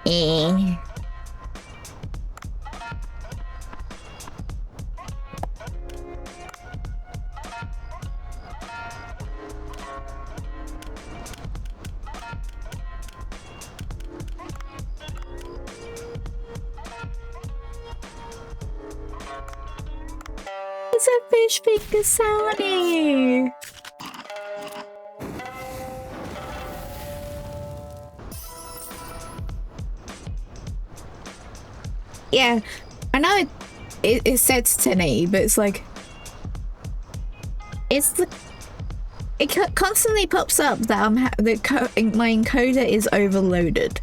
Eh. It's a fish finger Sony. Yeah, I know it sets 1080, but it's like it constantly pops up that my encoder is overloaded,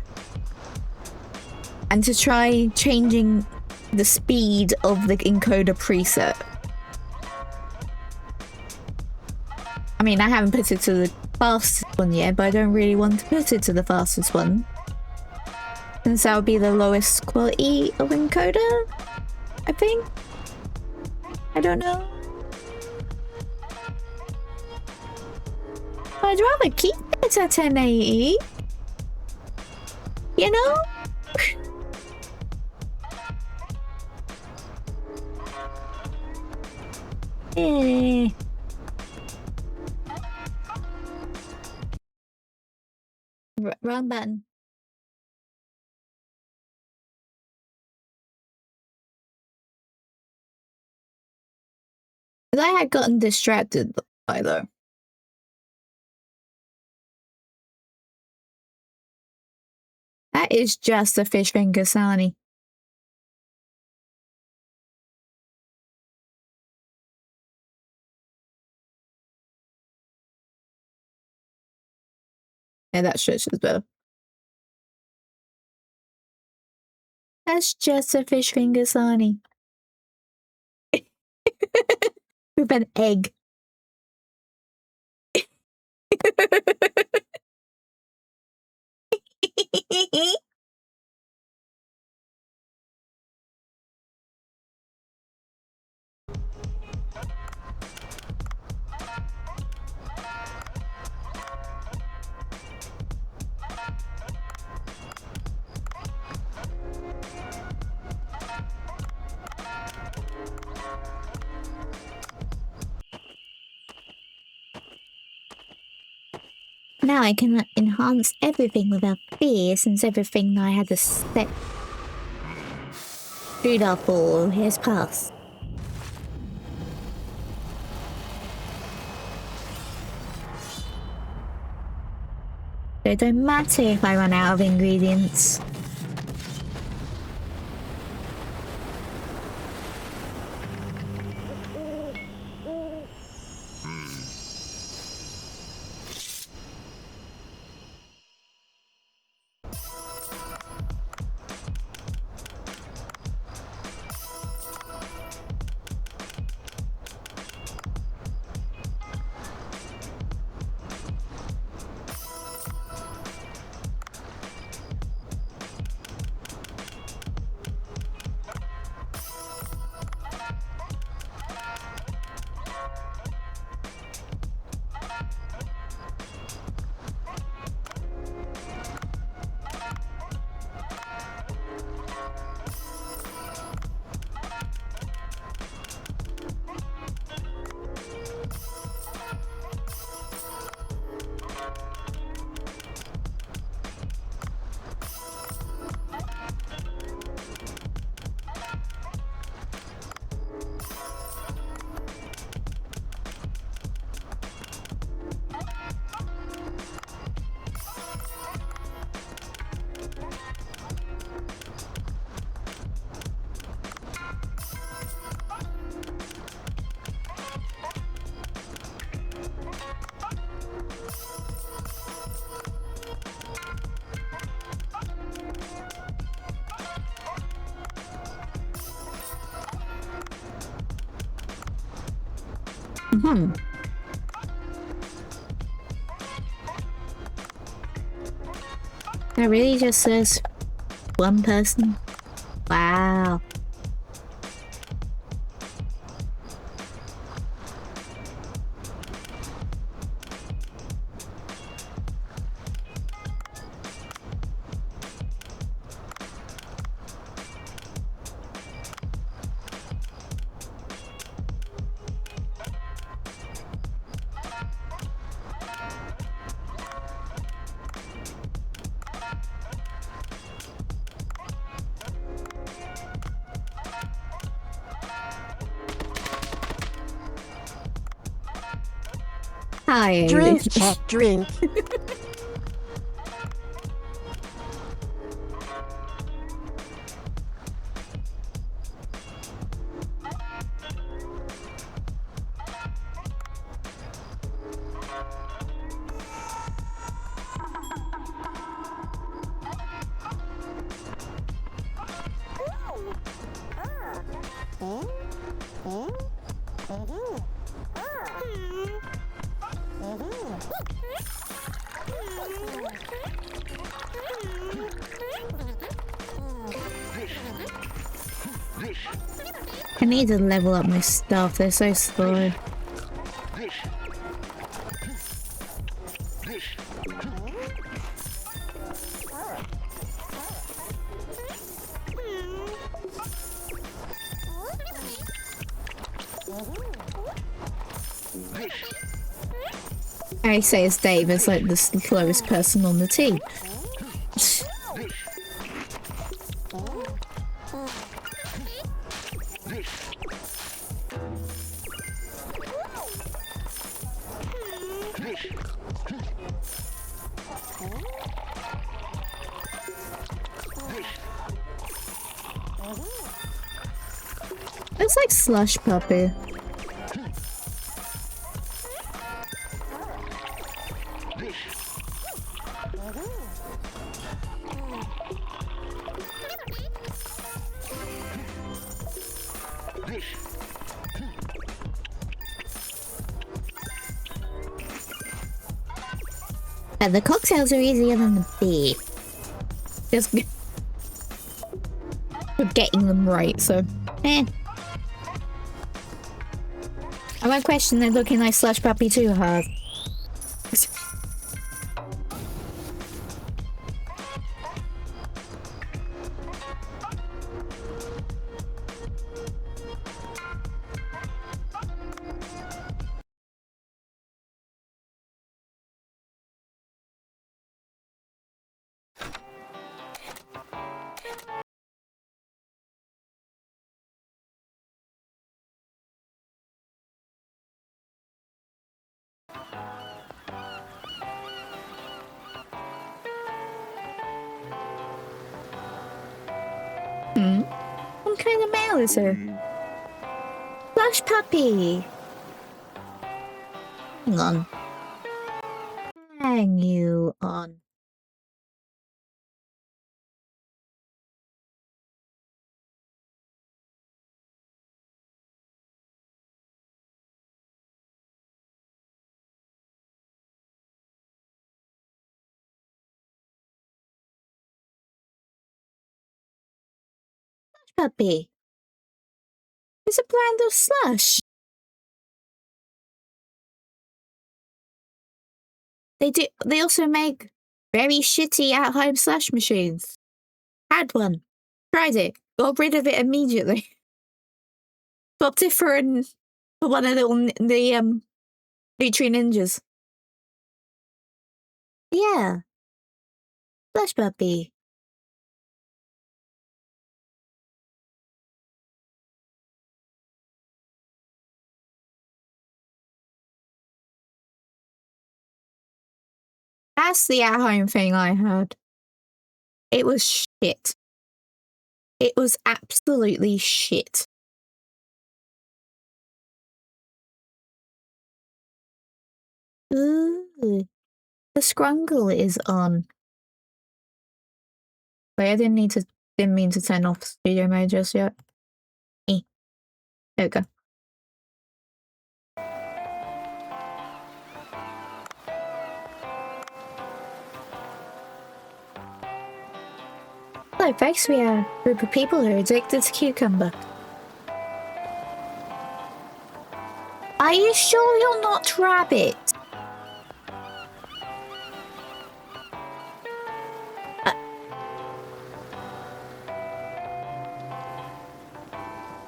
and to try changing the speed of the encoder preset. I mean, I haven't put it to the fastest one yet, but I don't really want to put it to the fastest one, since that would be the lowest quality of encoder, I think. I don't know. I'd rather keep it at 1080. You know? Eh. Wrong button. I had gotten distracted by though. That is just a fish finger Sony. Yeah, that stretch is better. That's just a fish finger Sony. With an egg. Now I can enhance everything without fear, since everything I had to set Rudolph for has passed. So it don't matter if I run out of ingredients. Hmm. It really just says one person. Wow. Hi. Drink, chat, drink. I need to level up my stuff, they're so slow. I say it's Dave is like the slowest person on the team. It's like Slush Puppy. The cocktails are easier than the beer. Just getting them right, so eh. I won't question they're looking like Slush Puppy too hard. What kind of mail is it? Slush Puppy! Hang on. Hang you on. Slush Puppy. It's a brand of slush. They also make very shitty at-home slush machines. Had one. Tried it. Got rid of it immediately. Swapped it for one of the Nutri Ninjas. Yeah. Slush Puppy. That's the at-home thing I had. It was shit. It was absolutely shit. Ooh, the scrungle is on. Wait, I didn't mean to turn off studio mode just yet. There we go. Hello, folks. We are a group of people who are addicted to cucumber. Are you sure you're not rabbit?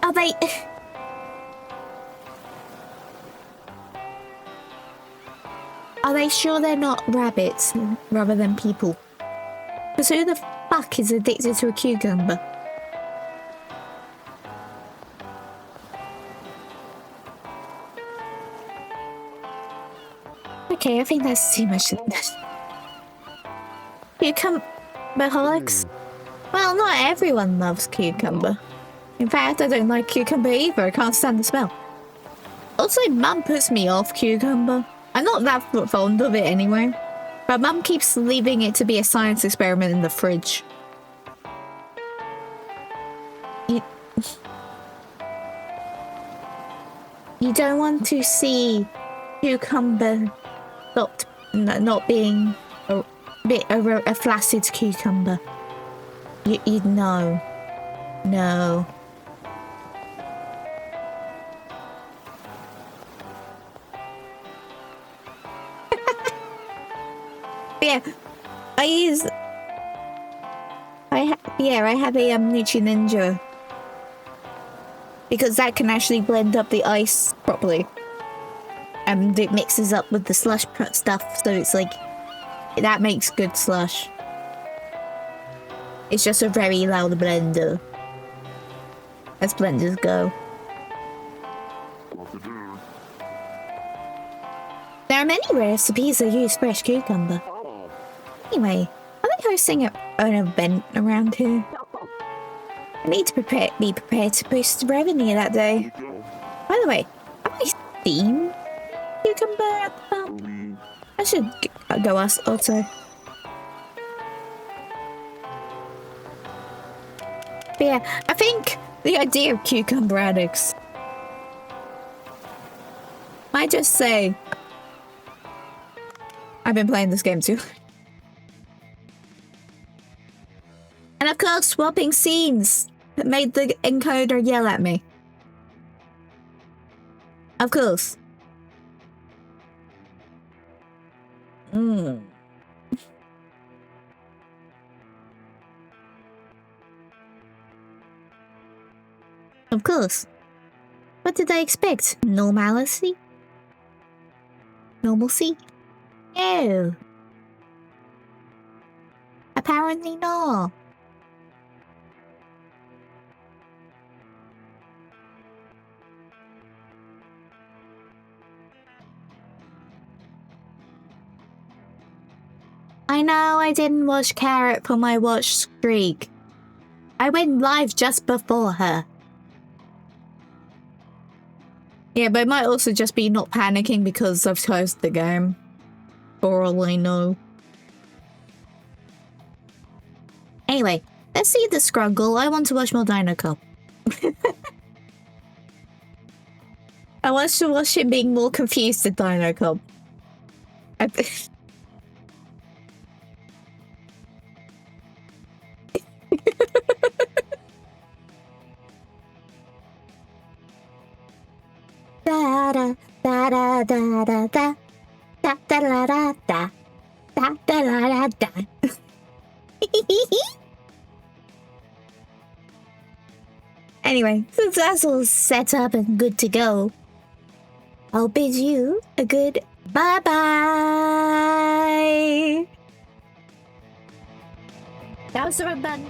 Are they... Are they sure they're not rabbits rather than people? Because who the fuck is addicted to a cucumber? Okay, I think that's too much. Cucumberholics? Well, not everyone loves cucumber. In fact, I don't like cucumber either. I can't stand the smell. Also, Mum puts me off cucumber. I'm not that fond of it anyway. But Mum keeps leaving it to be a science experiment in the fridge. You don't want to see cucumber not being a flaccid cucumber. You'd know. No. Yeah, I have a Nutri Ninja because that can actually blend up the ice properly, and it mixes up with the slush stuff, so it's like that makes good slush. It's just a very loud blender, as blenders go. There are many recipes that use fresh cucumber. Anyway, are they hosting an event around here? I need to be prepared to boost revenue that day. By the way, have I seen cucumber at the pub? I should go ask Otto. But yeah, I think the idea of cucumber addicts might just say, I've been playing this game too. And of course, swapping scenes that made the encoder yell at me. Of course. Of course. What did I expect? Normalcy? Normalcy? No. Apparently not. I know I didn't watch Carrot for my watch streak. I went live just before her. Yeah, but it might also just be not panicking because I've closed the game. For all I know. Anyway, let's see the struggle. I want to watch more Dino Cup. I want to watch him being more confused at Dino Cup. Da da da da da da da da da da da da da da da da. Anyway, since that's all set up and good to go, I'll bid you a good bye-bye. That was the wrong button.